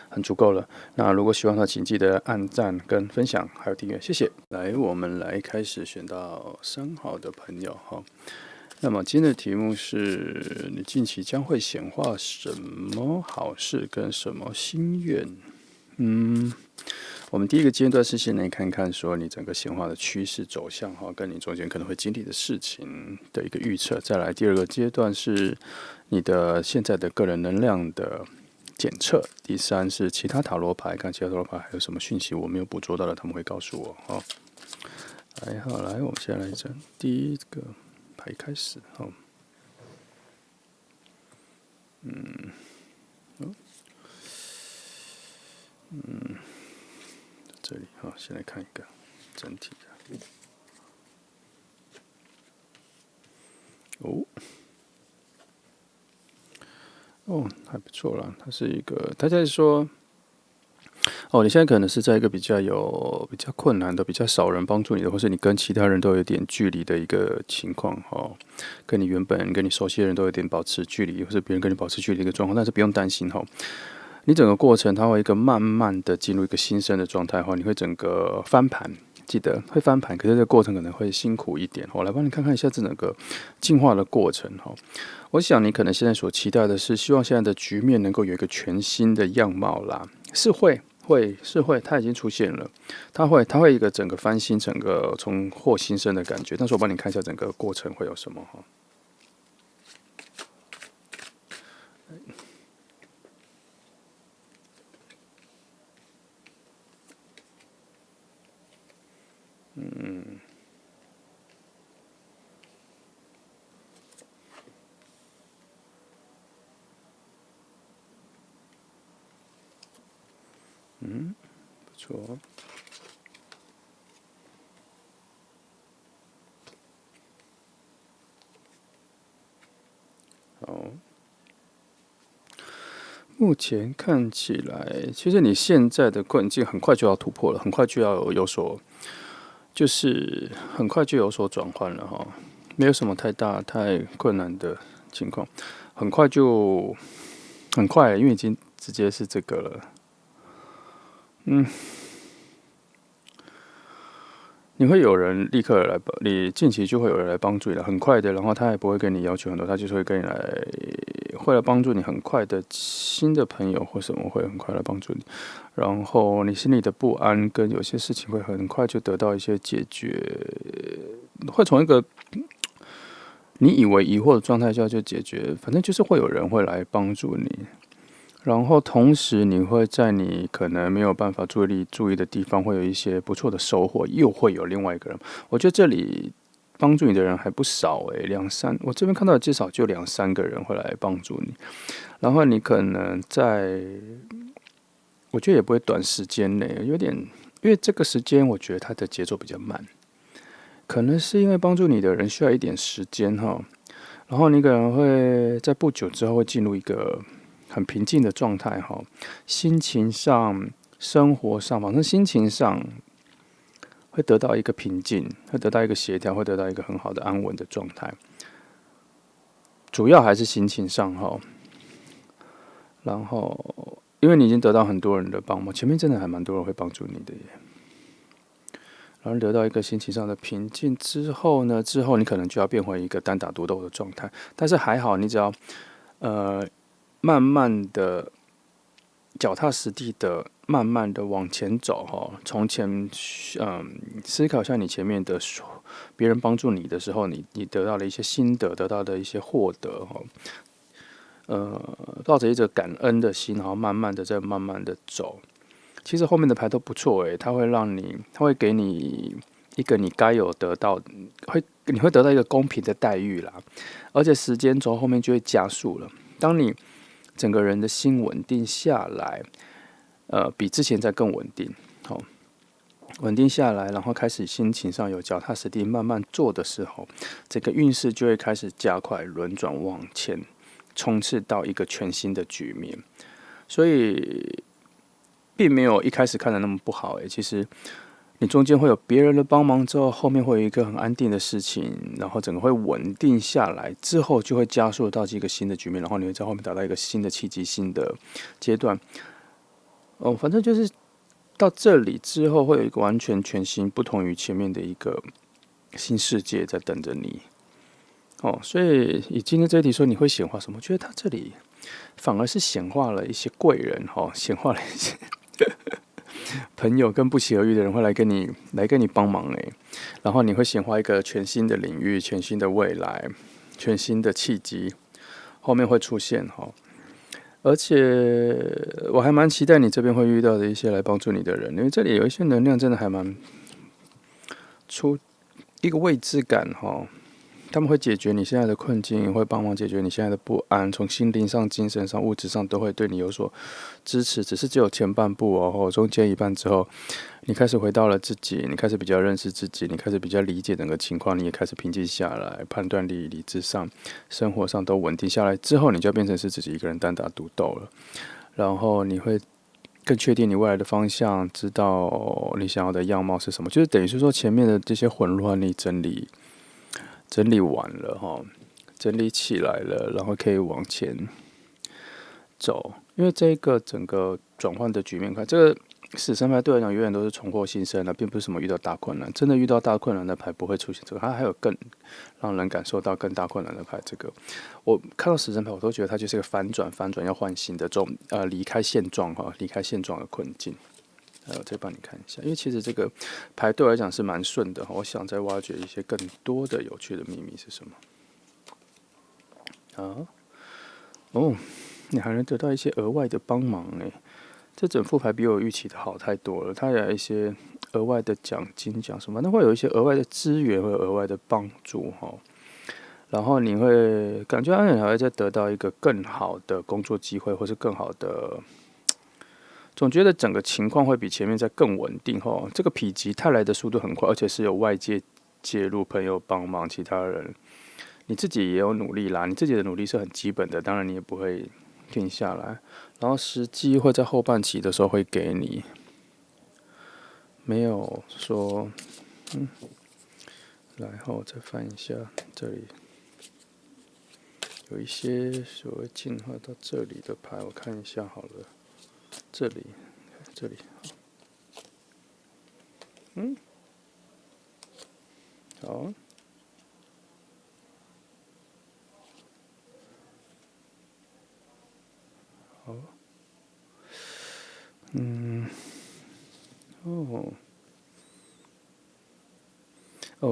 很足够了。那如果喜欢的话，请记得按赞跟分享，还有订阅，谢谢。来，我们来开始选到3号的朋友哈。那么今天的题目是你近期将会显化什么好事跟什么心愿？我们第一个阶段是先来看看说你整个显化的趋势走向哈，跟你中间可能会经历的事情的一个预测。再来第二个阶段是你的现在的个人能量的检测。第三是其他塔罗牌，看其他塔罗牌还有什么讯息我没有捕捉到的，他们会告诉我哈。好，来，我们现在来讲第一个牌开始哈。这里哈，先来看一个整体的。还不错啦。它是一个，大家在说，你现在可能是在一个比较困难的、比较少人帮助你的，或是你跟其他人都有点距离的一个情况哈。跟你熟悉的人都有点保持距离，或是别人跟你保持距离的一个状况，但是不用担心哈。你整个过程它会一个慢慢的进入一个新生的状态哈，你会整个翻盘，记得会翻盘，可是这个过程可能会辛苦一点。我来帮你看看一下这整个进化的过程哈。我想你可能现在所期待的是，希望现在的局面能够有一个全新的样貌啦，是会，它已经出现了，它会一个整个翻新，整个重获新生的感觉。但是我帮你看一下整个过程会有什么哈。不错。好，目前看起来，其实你现在的困境很快就要突破了，很快就要就是很快就有所转换了哈，没有什么太困难的情况，很快，因为已经直接是这个了。你会有人立刻来帮你，近期就会有人来帮助你了，很快的，然后他也不会跟你要求很多，他就是会跟你会来帮助你，很快的新的朋友或什么会很快来帮助你，然后你心里的不安跟有些事情会很快就得到一些解决，会从一个你以为疑惑的状态下就解决，反正就是会有人会来帮助你。然后同时，你会在你可能没有办法注意的地方，会有一些不错的收获，又会有另外一个人。我觉得这里帮助你的人还不少我这边看到的至少就2、3个人会来帮助你。然后你可能我觉得也不会短时间内，因为这个时间我觉得它的节奏比较慢，可能是因为帮助你的人需要一点时间哈。然后你可能会在不久之后会进入一个很平静的状态哈，心情上、生活上，反正心情上会得到一个平静，会得到一个协调，会得到一个很好的安稳的状态。主要还是心情上哈，然后因为你已经得到很多人的帮忙，前面真的还蛮多人会帮助你的耶。然后得到一个心情上的平静之后呢，你可能就要变回一个单打独斗的状态，但是还好，你只要慢慢的脚踏实地的，慢慢的往前走从前，思考一下你前面的别人帮助你的时候，你得到了一些心得，得到的一些获得抱着一个感恩的心，然后慢慢的再慢慢的走。其实后面的牌都不错它会给你一个你该有得到，你会得到一个公平的待遇啦，而且时间轴后面就会加速了。当你整个人的心稳定下来，比之前再更稳定，稳定下来，然后开始心情上有脚踏实地慢慢做的时候，这个运势就会开始加快轮转往前，冲刺到一个全新的局面。所以并没有一开始看的那么不好其实你中间会有别人的帮忙之后，后面会有一个很安定的事情，然后整个会稳定下来之后，就会加速到一个新的局面，然后你会在后面达到一个新的契机、新的阶段。反正就是到这里之后，会有一个完全全新、不同于前面的一个新世界在等着你。所以以今天这一题说你会显化什么？我觉得他这里反而是显化了一些贵人显化了一些朋友跟不期而遇的人会来跟你帮忙然后你会显化一个全新的领域、全新的未来、全新的契机，后面会出现而且我还蛮期待你这边会遇到的一些来帮助你的人，因为这里有一些能量真的还蛮出一个未知感他们会解决你现在的困境，会帮忙解决你现在的不安，从心灵上、精神上、物质上都会对你有所支持。只是只有前半部中间一半之后，你开始回到了自己，你开始比较认识自己，你开始比较理解整个情况，你也开始平静下来，判断力、理智上、生活上都稳定下来之后，你就变成是自己一个人单打独斗了。然后你会更确定你未来的方向，知道你想要的样貌是什么，就是等于是说前面的这些混乱你整理完了整理起来了，然后可以往前走。因为这个整个转换的局面看，这个死神牌对我来讲永远都是重获新生并不是什么遇到大困难。真的遇到大困难的牌不会出现这个，它还有更让人感受到更大困难的牌。这个我看到死神牌，我都觉得它就是一个反转要换新的这种离开现状离开现状的困境。我再帮你看一下，因为其实这个牌对我来讲是蛮顺的我想再挖掘一些更多的有趣的秘密是什么你还能得到一些额外的帮忙这整副牌比我预期的好太多了。它有一些额外的奖金奖什么，那会有一些额外的资源，会有额外的帮助然后你会感觉你还会再得到一个更好的工作机会，或是更好的。总觉得整个情况会比前面再更稳定这个否极泰来的速度很快，而且是有外界介入、朋友帮忙、其他人，你自己也有努力啦。你自己的努力是很基本的，当然你也不会停下来。然后时机会在后半期的时候会给你，没有说然后再翻一下这里。有一些所谓进化到这里的牌，我看一下好了。这里，好，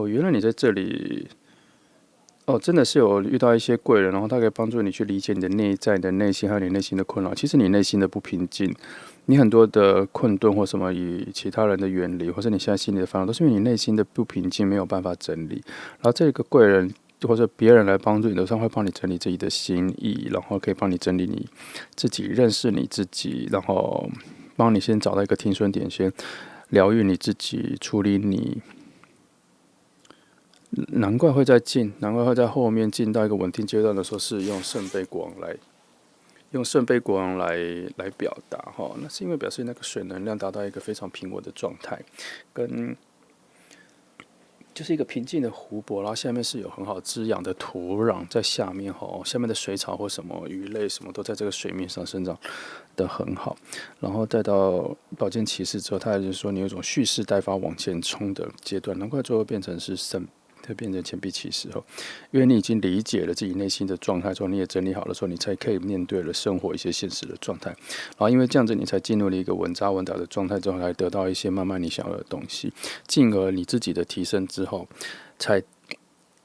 原来你在这里。真的是有遇到一些贵人，然后他可以帮助你去理解你的内在、你的内心，还有你内心的困扰。其实你内心的不平静，你很多的困顿或什么与其他人的远离，或是你现在心里的烦恼，都是因为你内心的不平静没有办法整理。然后这个贵人或者别人来帮助你的时候，会帮你整理自己的心意，然后可以帮你整理你自己、认识你自己，然后帮你先找到一个停损点，先疗愈你自己，处理你。难怪会在后面进到一个稳定阶段的时候，是用圣杯国王来表达那是因为表示那个水能量达到一个非常平稳的状态，跟就是一个平静的湖泊，然后下面是有很好滋养的土壤在下面下面的水草或什么鱼类什么都在这个水面上生长的很好。然后再到宝剑骑士之后，他还是说你有一种蓄势待发往前冲的阶段，难怪最后变成是会变成钱币骑士后，因为你已经理解了自己内心的状态之后，你也整理好了之后，你才可以面对了生活一些现实的状态。然后因为这样子，你才进入了一个稳扎稳打的状态之后，才得到一些慢慢你想要的东西，进而你自己的提升之后，才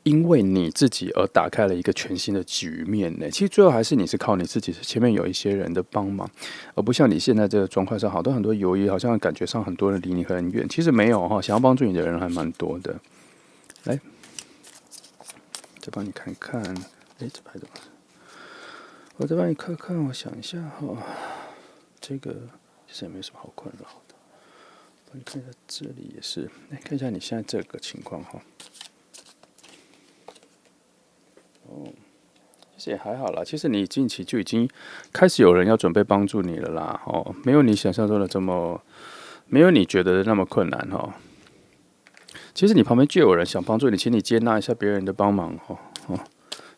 因为你自己而打开了一个全新的局面呢。其实最后还是你是靠你自己，前面有一些人的帮忙，而不像你现在这个状况上，很多犹豫，好像感觉上很多人离你很远，其实没有哈，想要帮助你的人还蛮多的。来，再帮你看看，这牌怎么？我再帮你看看，我想一下哈，这个其实也没什么好困扰的。帮你看一下这里也是，来看一下你现在这个情况哈。其实也还好啦，其实你近期就已经开始有人要准备帮助你了啦，没有你想象中的这么，没有你觉得的那么困难哈。其实你旁边就有人想帮助你，请你接纳一下别人的帮忙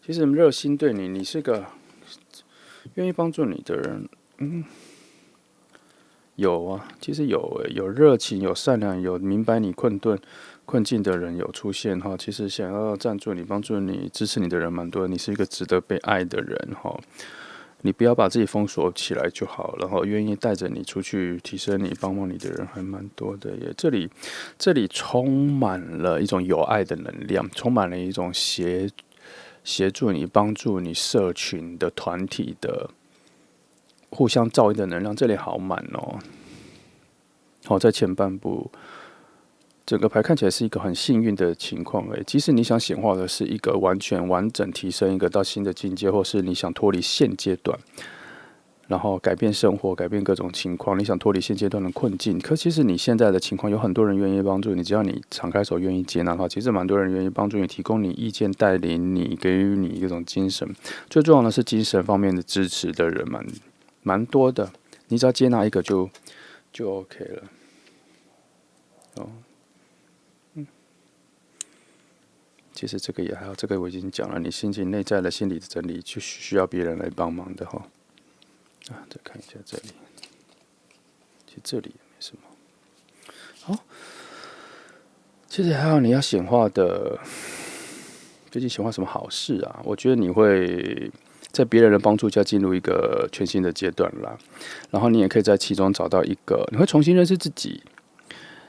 其实热心对你，你是个愿意帮助你的人，有啊，其实有热情，有善良，有明白你困境的人有出现哈。其实想要赞助你、帮助你、支持你的人蛮多的，你是一个值得被爱的人哈。你不要把自己封锁起来就好，然后愿意带着你出去提升你、帮忙你的人还蛮多的耶。这里充满了一种有爱的能量，充满了一种协助你、帮助你社群的团体的互相照应的能量。这里好满哦。好，在前半部。整个牌看起来是一个很幸运的情况即使你想显化的是一个完全完整提升一个到新的境界，或是你想脱离现阶段，然后改变生活，改变各种情况，你想脱离现阶段的困境。可其实你现在的情况有很多人愿意帮助你，只要你敞开手，愿意接纳的话，其实蛮多人愿意帮助你，提供你意见，带领你，给予你一种精神。最重要的是精神方面的支持的人蛮多的，你只要接纳一个就 OK 了。其实这个也还好，这个我已经讲了，你心情内在的心理的整理就需要别人来帮忙的哈。再看一下这里，其实这里也没什么。好，其实还好，你要显化的，最近显化什么好事啊？我觉得你会在别人的帮助下进入一个全新的阶段啦，然后你也可以在其中找到一个，你会重新认识自己。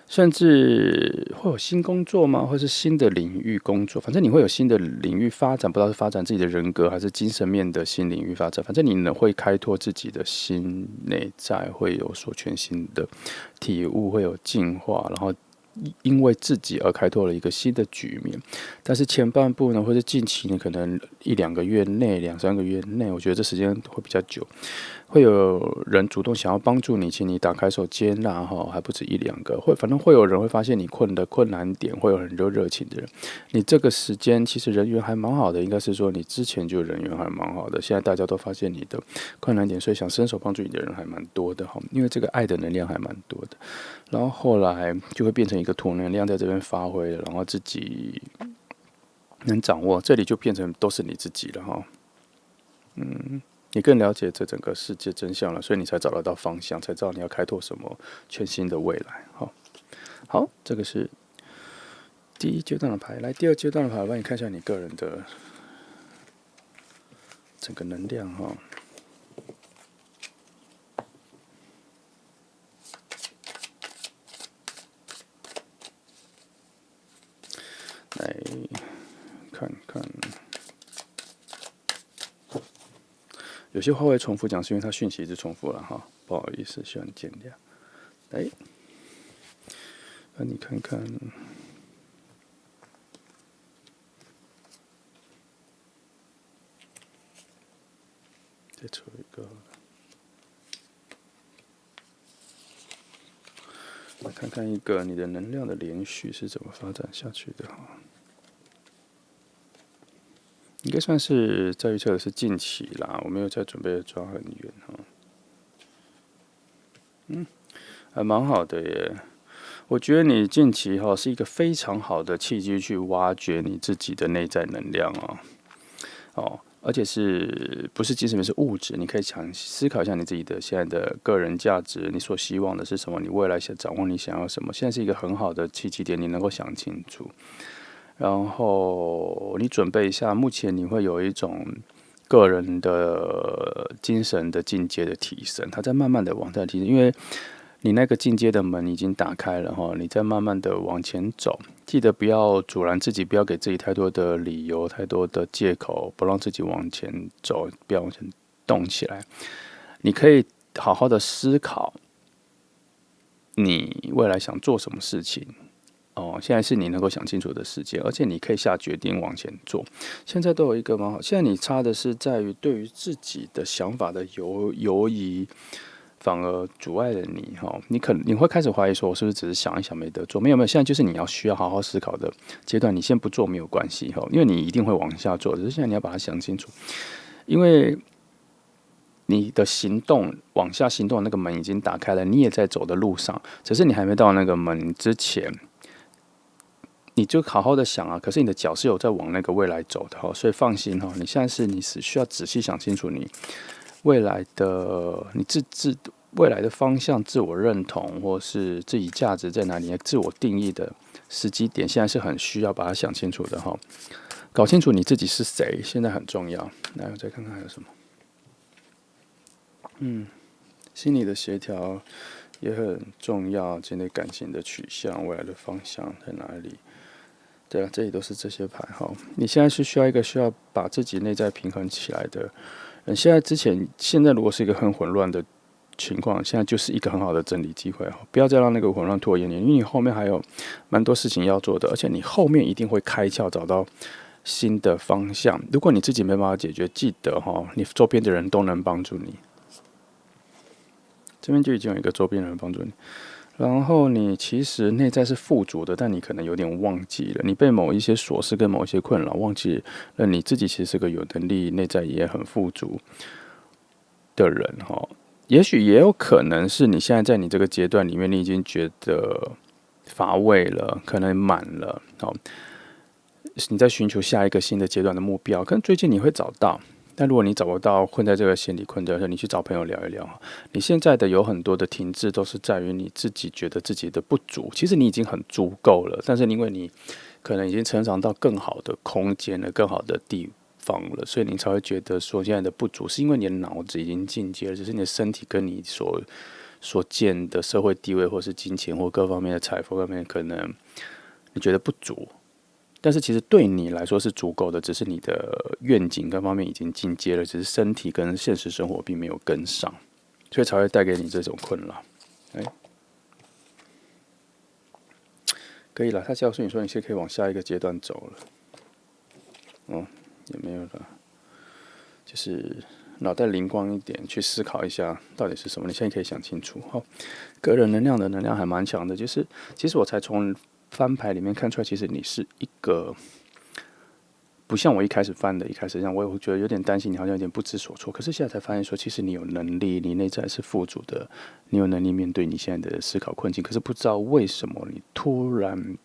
甚至会有新工作吗？或是新的领域工作？反正你会有新的领域发展，不知道是发展自己的人格，还是精神面的新领域发展。反正你会开拓自己的心内在，会有所全新的体悟，会有进化，然后因为自己而开拓了一个新的局面。但是前半部呢，或者近期呢，可能1-2个月内、2-3个月内，我觉得这时间会比较久。会有人主动想要帮助你，请你打开手接纳哈，还不止1-2个，反正会有人会发现你困难点，会有很多热情的人。你这个时间其实人缘还蛮好的，应该是说你之前就人缘还蛮好的，现在大家都发现你的困难点，所以想伸手帮助你的人还蛮多的哈，因为这个爱的能量还蛮多的。然后后来就会变成一个土能量在这边发挥了，然后自己能掌握，这里就变成都是你自己了哈。你更了解这整个世界真相了，所以你才找得到方向，才知道你要开拓什么全新的未来。好，这个是第一阶段的牌。来，第二阶段的牌，我帮你看一下你个人的整个能量哈。来看看。有些话会重复讲，是因为它讯息一直重复了哈，不好意思，希望你见谅。来，让你看看，再抽一个，来看看一个你的能量的连续是怎么发展下去的哈。应该算是在预测的是近期啦，我没有在准备抓很远哈。还蛮好的耶。我觉得你近期是一个非常好的契机，去挖掘你自己的内在能量而且是不是精神面是物质？你可以思考一下你自己的现在的个人价值，你所希望的是什么？你未来想掌握你想要什么？现在是一个很好的契机点，你能够想清楚。然后你准备一下，目前你会有一种个人的精神的进阶的提升，它在慢慢的往上提升，因为你那个进阶的门已经打开了哈，你在慢慢的往前走，记得不要阻拦自己，不要给自己太多的理由、太多的借口，不让自己往前走，不要往前动起来。你可以好好的思考你未来想做什么事情。现在是你能够想清楚的时间，而且你可以下决定往前做。现在都有一个蛮好，现在你差的是在于对于自己的想法的犹疑，反而阻碍了你哈。你会开始怀疑说，我是不是只是想一想没得做？没有没有，现在就是你需要好好思考的阶段。你先不做没有关系哈，因为你一定会往下做，只是现在你要把它想清楚，因为你的行动往下行动的那个门已经打开了，你也在走的路上，只是你还没到那个门之前。你就好好的想啊，可是你的脚是有在往那个未来走的哈，所以放心哈，你现在是需要仔细想清楚你未来的未来的方向、自我认同或是自己价值在哪里、自我定义的时机点，现在是很需要把它想清楚的哈，搞清楚你自己是谁，现在很重要。来，我再看看还有什么。心理的协调也很重要，今天感情的取向、未来的方向在哪里？对啊，这里都是这些牌哈。你现在是需要把自己内在平衡起来的人。现在如果是一个很混乱的情况，现在就是一个很好的整理机会哈。不要再让那个混乱拖延你，因为你后面还有蛮多事情要做的，而且你后面一定会开窍，找到新的方向。如果你自己没办法解决，记得哈，你周边的人都能帮助你。这边就已经有一个周边人帮助你。然后你其实内在是富足的，但你可能有点忘记了，你被某一些琐事跟某一些困扰忘记了你自己其实是个有能力、内在也很富足的人哈。也许也有可能是你现在在你这个阶段里面，你已经觉得乏味了，可能满了，你在寻求下一个新的阶段的目标，可能最近你会找到。但如果你找不到，困在这个心理困的时候，你去找朋友聊一聊。你现在的有很多的停滞，都是在于你自己觉得自己的不足。其实你已经很足够了，但是因为你可能已经成长到更好的空间了、更好的地方了，所以你才会觉得说现在的不足，是因为你的脑子已经进阶了，只是你的身体跟你所见的社会地位，或是金钱或各方面的财富方面，可能你觉得不足。但是其实对你来说是足够的，只是你的愿景各方面已经进阶了，只是身体跟现实生活并没有跟上，所以才会带给你这种困扰。可以了，他告诉你说你是可以往下一个阶段走了。也没有了，就是脑袋灵光一点，去思考一下到底是什么。你现在可以想清楚。个人能量还蛮强的，就是其实我才从翻牌里面看出来，其实你是一个不像我一开始翻的，一开始这样，我也会觉得有点担心，你好像有点不知所措。可是现在才发现说，其实你有能力，你内在是富足的，你有能力面对你现在的思考困境。可是不知道为什么你突然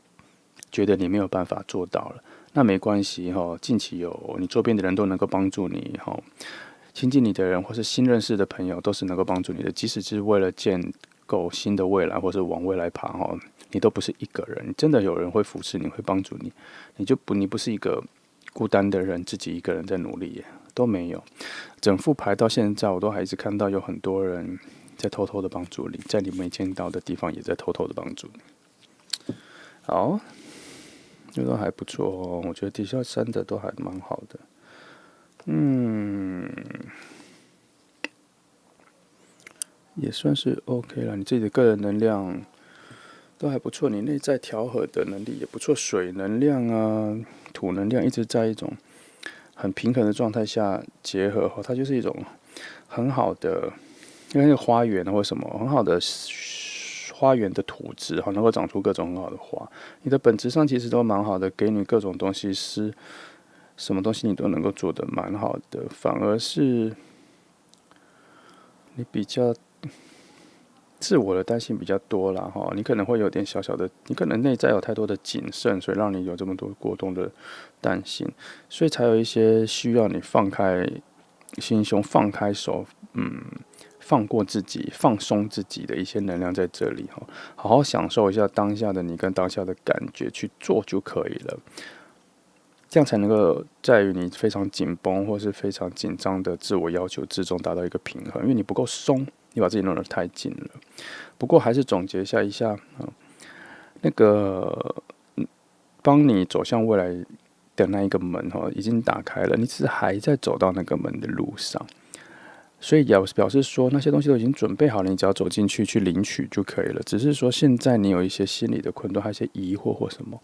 觉得你没有办法做到了。那没关系哈，近期有你周边的人都能够帮助你哈，亲近你的人或是新认识的朋友都是能够帮助你的，即使是为了建构新的未来或是往未来爬哈。你都不是一个人，真的有人会扶持你，会帮助你，你不是一个孤单的人，自己一个人在努力耶，都没有。整副牌到现在，我都还是看到有很多人在偷偷的帮助你，在你没见到的地方也在偷偷的帮助你。好，这都还不错哦，我觉得底下3的都还蛮好的。也算是 OK 了，你自己的个人能量都还不错，你内在调和的能力也不错，水能量啊、土能量一直在一种很平衡的状态下结合，它就是一种很好的，因为那个花园或什么很好的花园的土质，能够长出各种很好的花。你的本质上其实都蛮好的，给你各种东西是什么东西你都能够做得蛮好的，反而是你比较自我的担心比较多啦哈，你可能会有点小小的，你可能内在有太多的谨慎，所以让你有这么多过多的担心，所以才有一些需要你放开心胸、放开手，放过自己、放松自己的一些能量在这里哈，好好享受一下当下的你跟当下的感觉，去做就可以了。这样才能够在于你非常紧绷或是非常紧张的自我要求之中达到一个平衡，因为你不够松，你把自己弄得太紧了。不过还是总结一下，那个帮你走向未来的那一个门已经打开了，你只是还在走到那个门的路上。所以也表示说，那些东西都已经准备好了，你只要走进去去领取就可以了。只是说，现在你有一些心理的困顿，还有一些疑惑或什么，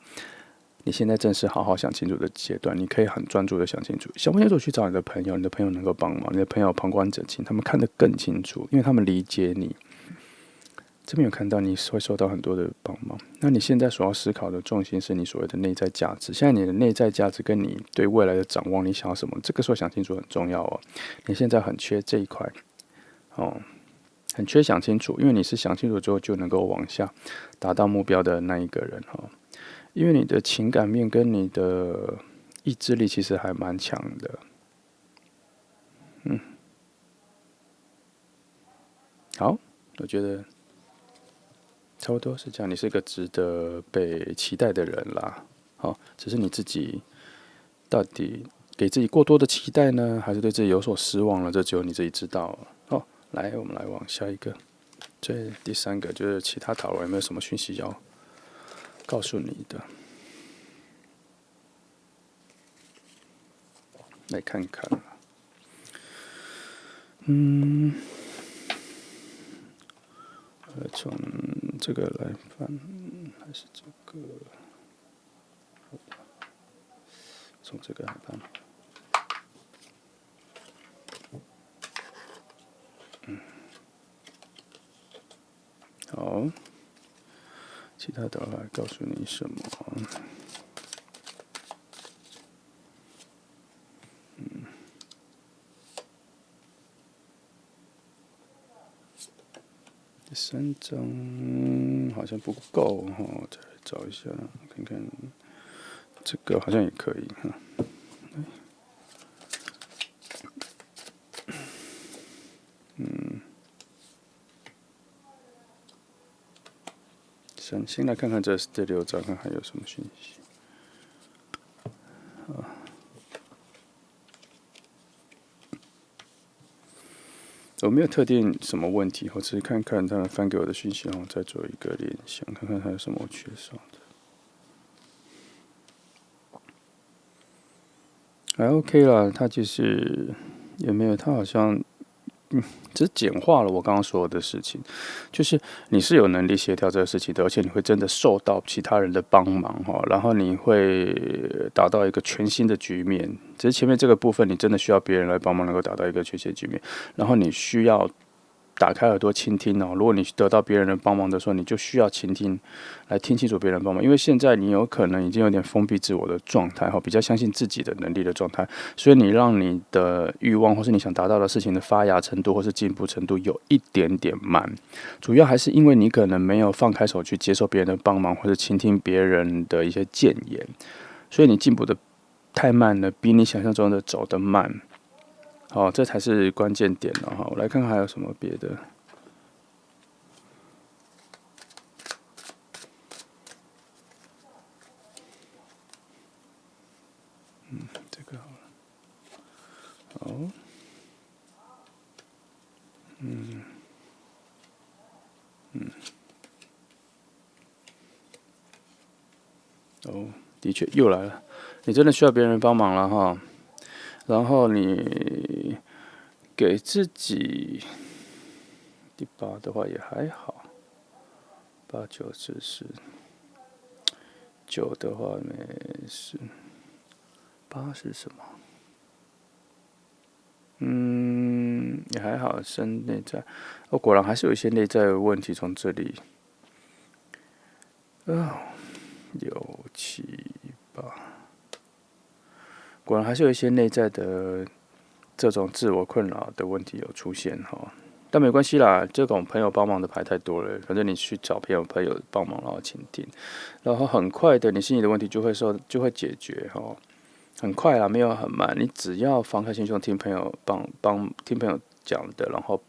你现在正是好好想清楚的阶段。你可以很专注的想清楚，想不清楚去找你的朋友，你的朋友能够帮忙，你的朋友旁观者清，他们看得更清楚，因为他们理解你。这边有看到你会受到很多的帮忙。那你现在所要思考的重心是你所谓的内在价值。现在你的内在价值跟你对未来的展望，你想要什么？这个时候想清楚很重要哦。你现在很缺这一块哦，很缺想清楚，因为你是想清楚之后就能够往下达到目标的那一个人哦。因为你的情感面跟你的意志力其实还蛮强的。好，我觉得差不多是这样。你是个值得被期待的人啦。好，只是你自己到底给自己过多的期待呢，还是对自己有所失望了？这只有你自己知道。好，来，我们来往下一个。这第三个就是其他讨论有没有什么讯息要告诉你的？来看看。从这个来翻，还是这个？从这个来翻。好，其他的来告诉你什么？第三张好像不够哈，再来找一下，看看这个好像也可以哈。先来看看这第六章，看还有什么讯息。我没有特定什么问题，我只是看看他们翻给我的讯息，然后再做一个联想，看看还有什么我缺少的。还 OK 啦，他其实也没有，他好像只是简化了我刚刚所有的事情，就是你是有能力协调这个事情的，而且你会真的受到其他人的帮忙哈，然后你会达到一个全新的局面。只是前面这个部分，你真的需要别人来帮忙，能够达到一个全新的局面，然后你需要打开耳朵倾听哦。如果你得到别人的帮忙的时候，你就需要倾听，来听清楚别人帮忙。因为现在你有可能已经有点封闭自我的状态哈，比较相信自己的能力的状态，所以你让你的欲望或是你想达到的事情的发芽程度或是进步程度有一点点慢。主要还是因为你可能没有放开手去接受别人的帮忙，或者倾听别人的一些建言，所以你进步的太慢了，比你想象中的走得慢。好，这才是关键点了哈。我来看看还有什么别的。这个好了。好，的确又来了。你真的需要别人帮忙了哈。然后你给自己第八的话也还好，8、9、10、9的话没事，8是什么？也还好，生内在。果然还是有一些内在的问题从这里。6、7、8，果然还是有一些内在的这种自我困扰的问题有出现哈。但没关系啦，这种朋友帮忙的牌太多了，反正你去找朋友帮忙，然后倾听，然后很快的，你心里的问题就会解决哈。很快啦，没有很慢。你只要放开心胸听朋友听朋友讲的，然后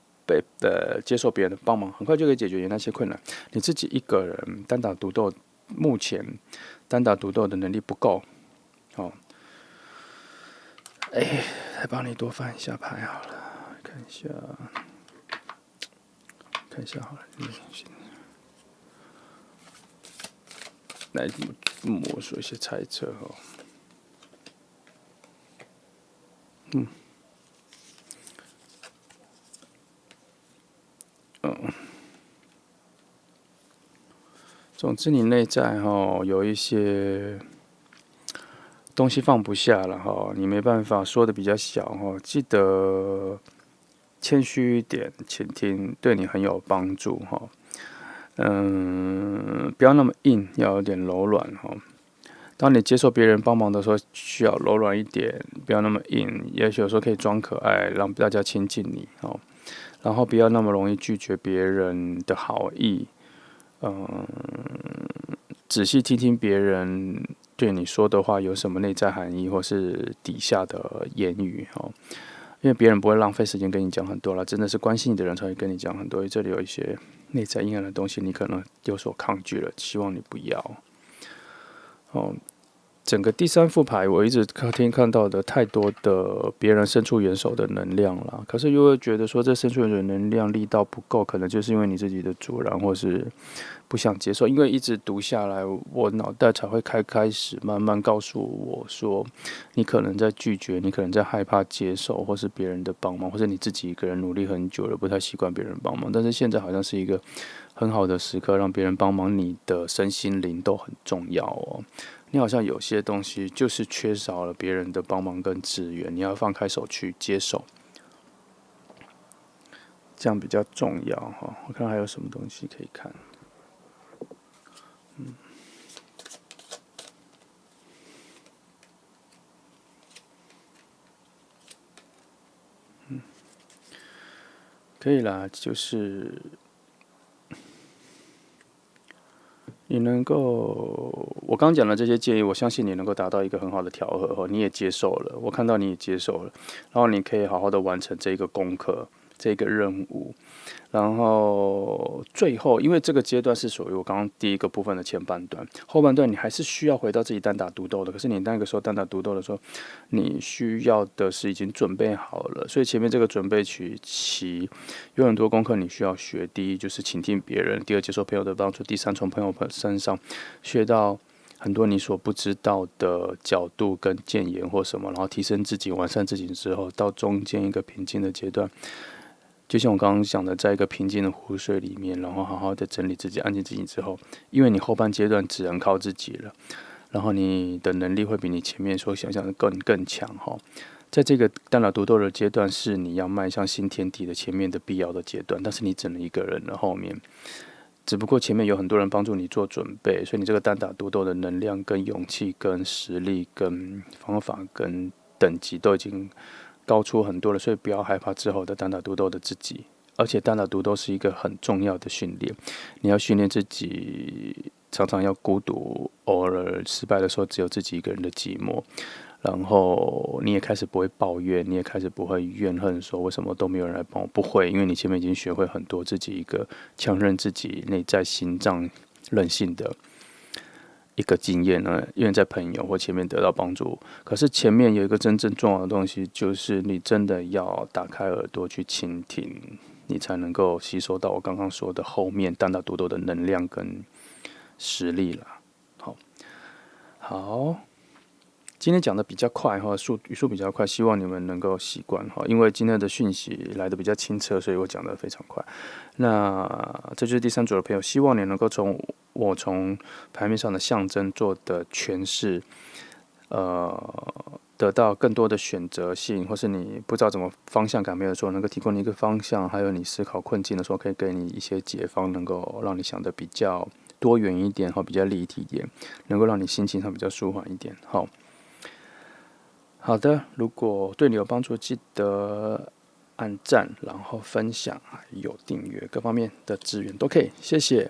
接受别人的帮忙，很快就可以解决那些困难。你自己一个人单打独斗，目前单打独斗的能力不够，再帮你多翻一下牌好了，看一下好了，来摸索一些猜测哦。总之你内在有一些东西放不下了你没办法说的比较小记得谦虚一点，倾听对你很有帮助不要那么硬，要有点柔软当你接受别人帮忙的时候，需要柔软一点，不要那么硬。也许有时候可以装可爱，让大家亲近你然后不要那么容易拒绝别人的好意，仔细听听别人对你说的话有什么内在含义，或是底下的言语因为别人不会浪费时间跟你讲很多了，真的是关心你的人才会跟你讲很多。这里有一些内在阴暗的东西，你可能有所抗拒了，希望你不要整个第三副牌，我一直看到的太多的别人伸出援手的能量了，可是又会觉得说这伸出援手的能量力道不够，可能就是因为你自己的阻拦，或是不想接受。因为一直读下来，我脑袋才会开始慢慢告诉我说，你可能在拒绝，你可能在害怕接受，或是别人的帮忙，或是你自己一个人努力很久了，不太习惯别人帮忙。但是现在好像是一个很好的时刻，让别人帮忙，你的身心灵都很重要你好像有些东西就是缺少了别人的帮忙跟支援，你要放开手去接受，这样比较重要我看还有什么东西可以看。可以啦，就是你能够，我刚讲的这些建议，我相信你能够达到一个很好的调和你也接受了，我看到你也接受了，然后你可以好好的完成这个功课，这个任务，然后最后，因为这个阶段是属于我刚刚第一个部分的前半段，后半段你还是需要回到自己单打独斗的。可是你那个时候单打独斗的时候，你需要的是已经准备好了，所以前面这个准备期有很多功课你需要学。第一就是倾听别人，第二接受朋友的帮助，第三从朋友身上学到很多你所不知道的角度跟建言或什么，然后提升自己、完善自己之后，到中间一个平静的阶段。就像我刚刚讲的，在一个平静的湖水里面，然后好好的整理自己、安静自己之后，因为你后半阶段只能靠自己了，然后你的能力会比你前面所想象的更强在这个单打独斗的阶段，是你要迈向新天地的前面的必要的阶段，但是你只能一个人了后面。只不过前面有很多人帮助你做准备，所以你这个单打独斗的能量、跟勇气、跟实力、跟方法、跟等级都已经高出很多了，所以不要害怕之后的单打独斗的自己。而且单打独斗是一个很重要的训练，你要训练自己，常常要孤独，偶尔失败的时候只有自己一个人的寂寞。然后你也开始不会抱怨，你也开始不会怨恨，说为什么都没有人来帮我？不会，因为你前面已经学会很多自己一个强韧自己内在心脏韧性的一个经验呢，因为在朋友或前面得到帮助。可是前面有一个真正重要的东西，就是你真的要打开耳朵去倾听，你才能够吸收到我刚刚说的后面单打独斗的能量跟实力啦。好。今天讲的比较快语速比较快，希望你们能够习惯因为今天的讯息来的比较清澈，所以我讲的非常快。那这就是第三组的朋友，希望你能够从牌面上的象征做的诠释，得到更多的选择性，或是你不知道怎么方向感没有做，能够提供你一个方向，还有你思考困境的时候，可以给你一些解方，能够让你想的比较多元一点比较立体一点，能够让你心情上比较舒缓一点好的，如果对你有帮助，记得按赞，然后分享，还有订阅，各方面的资源都可以，谢谢。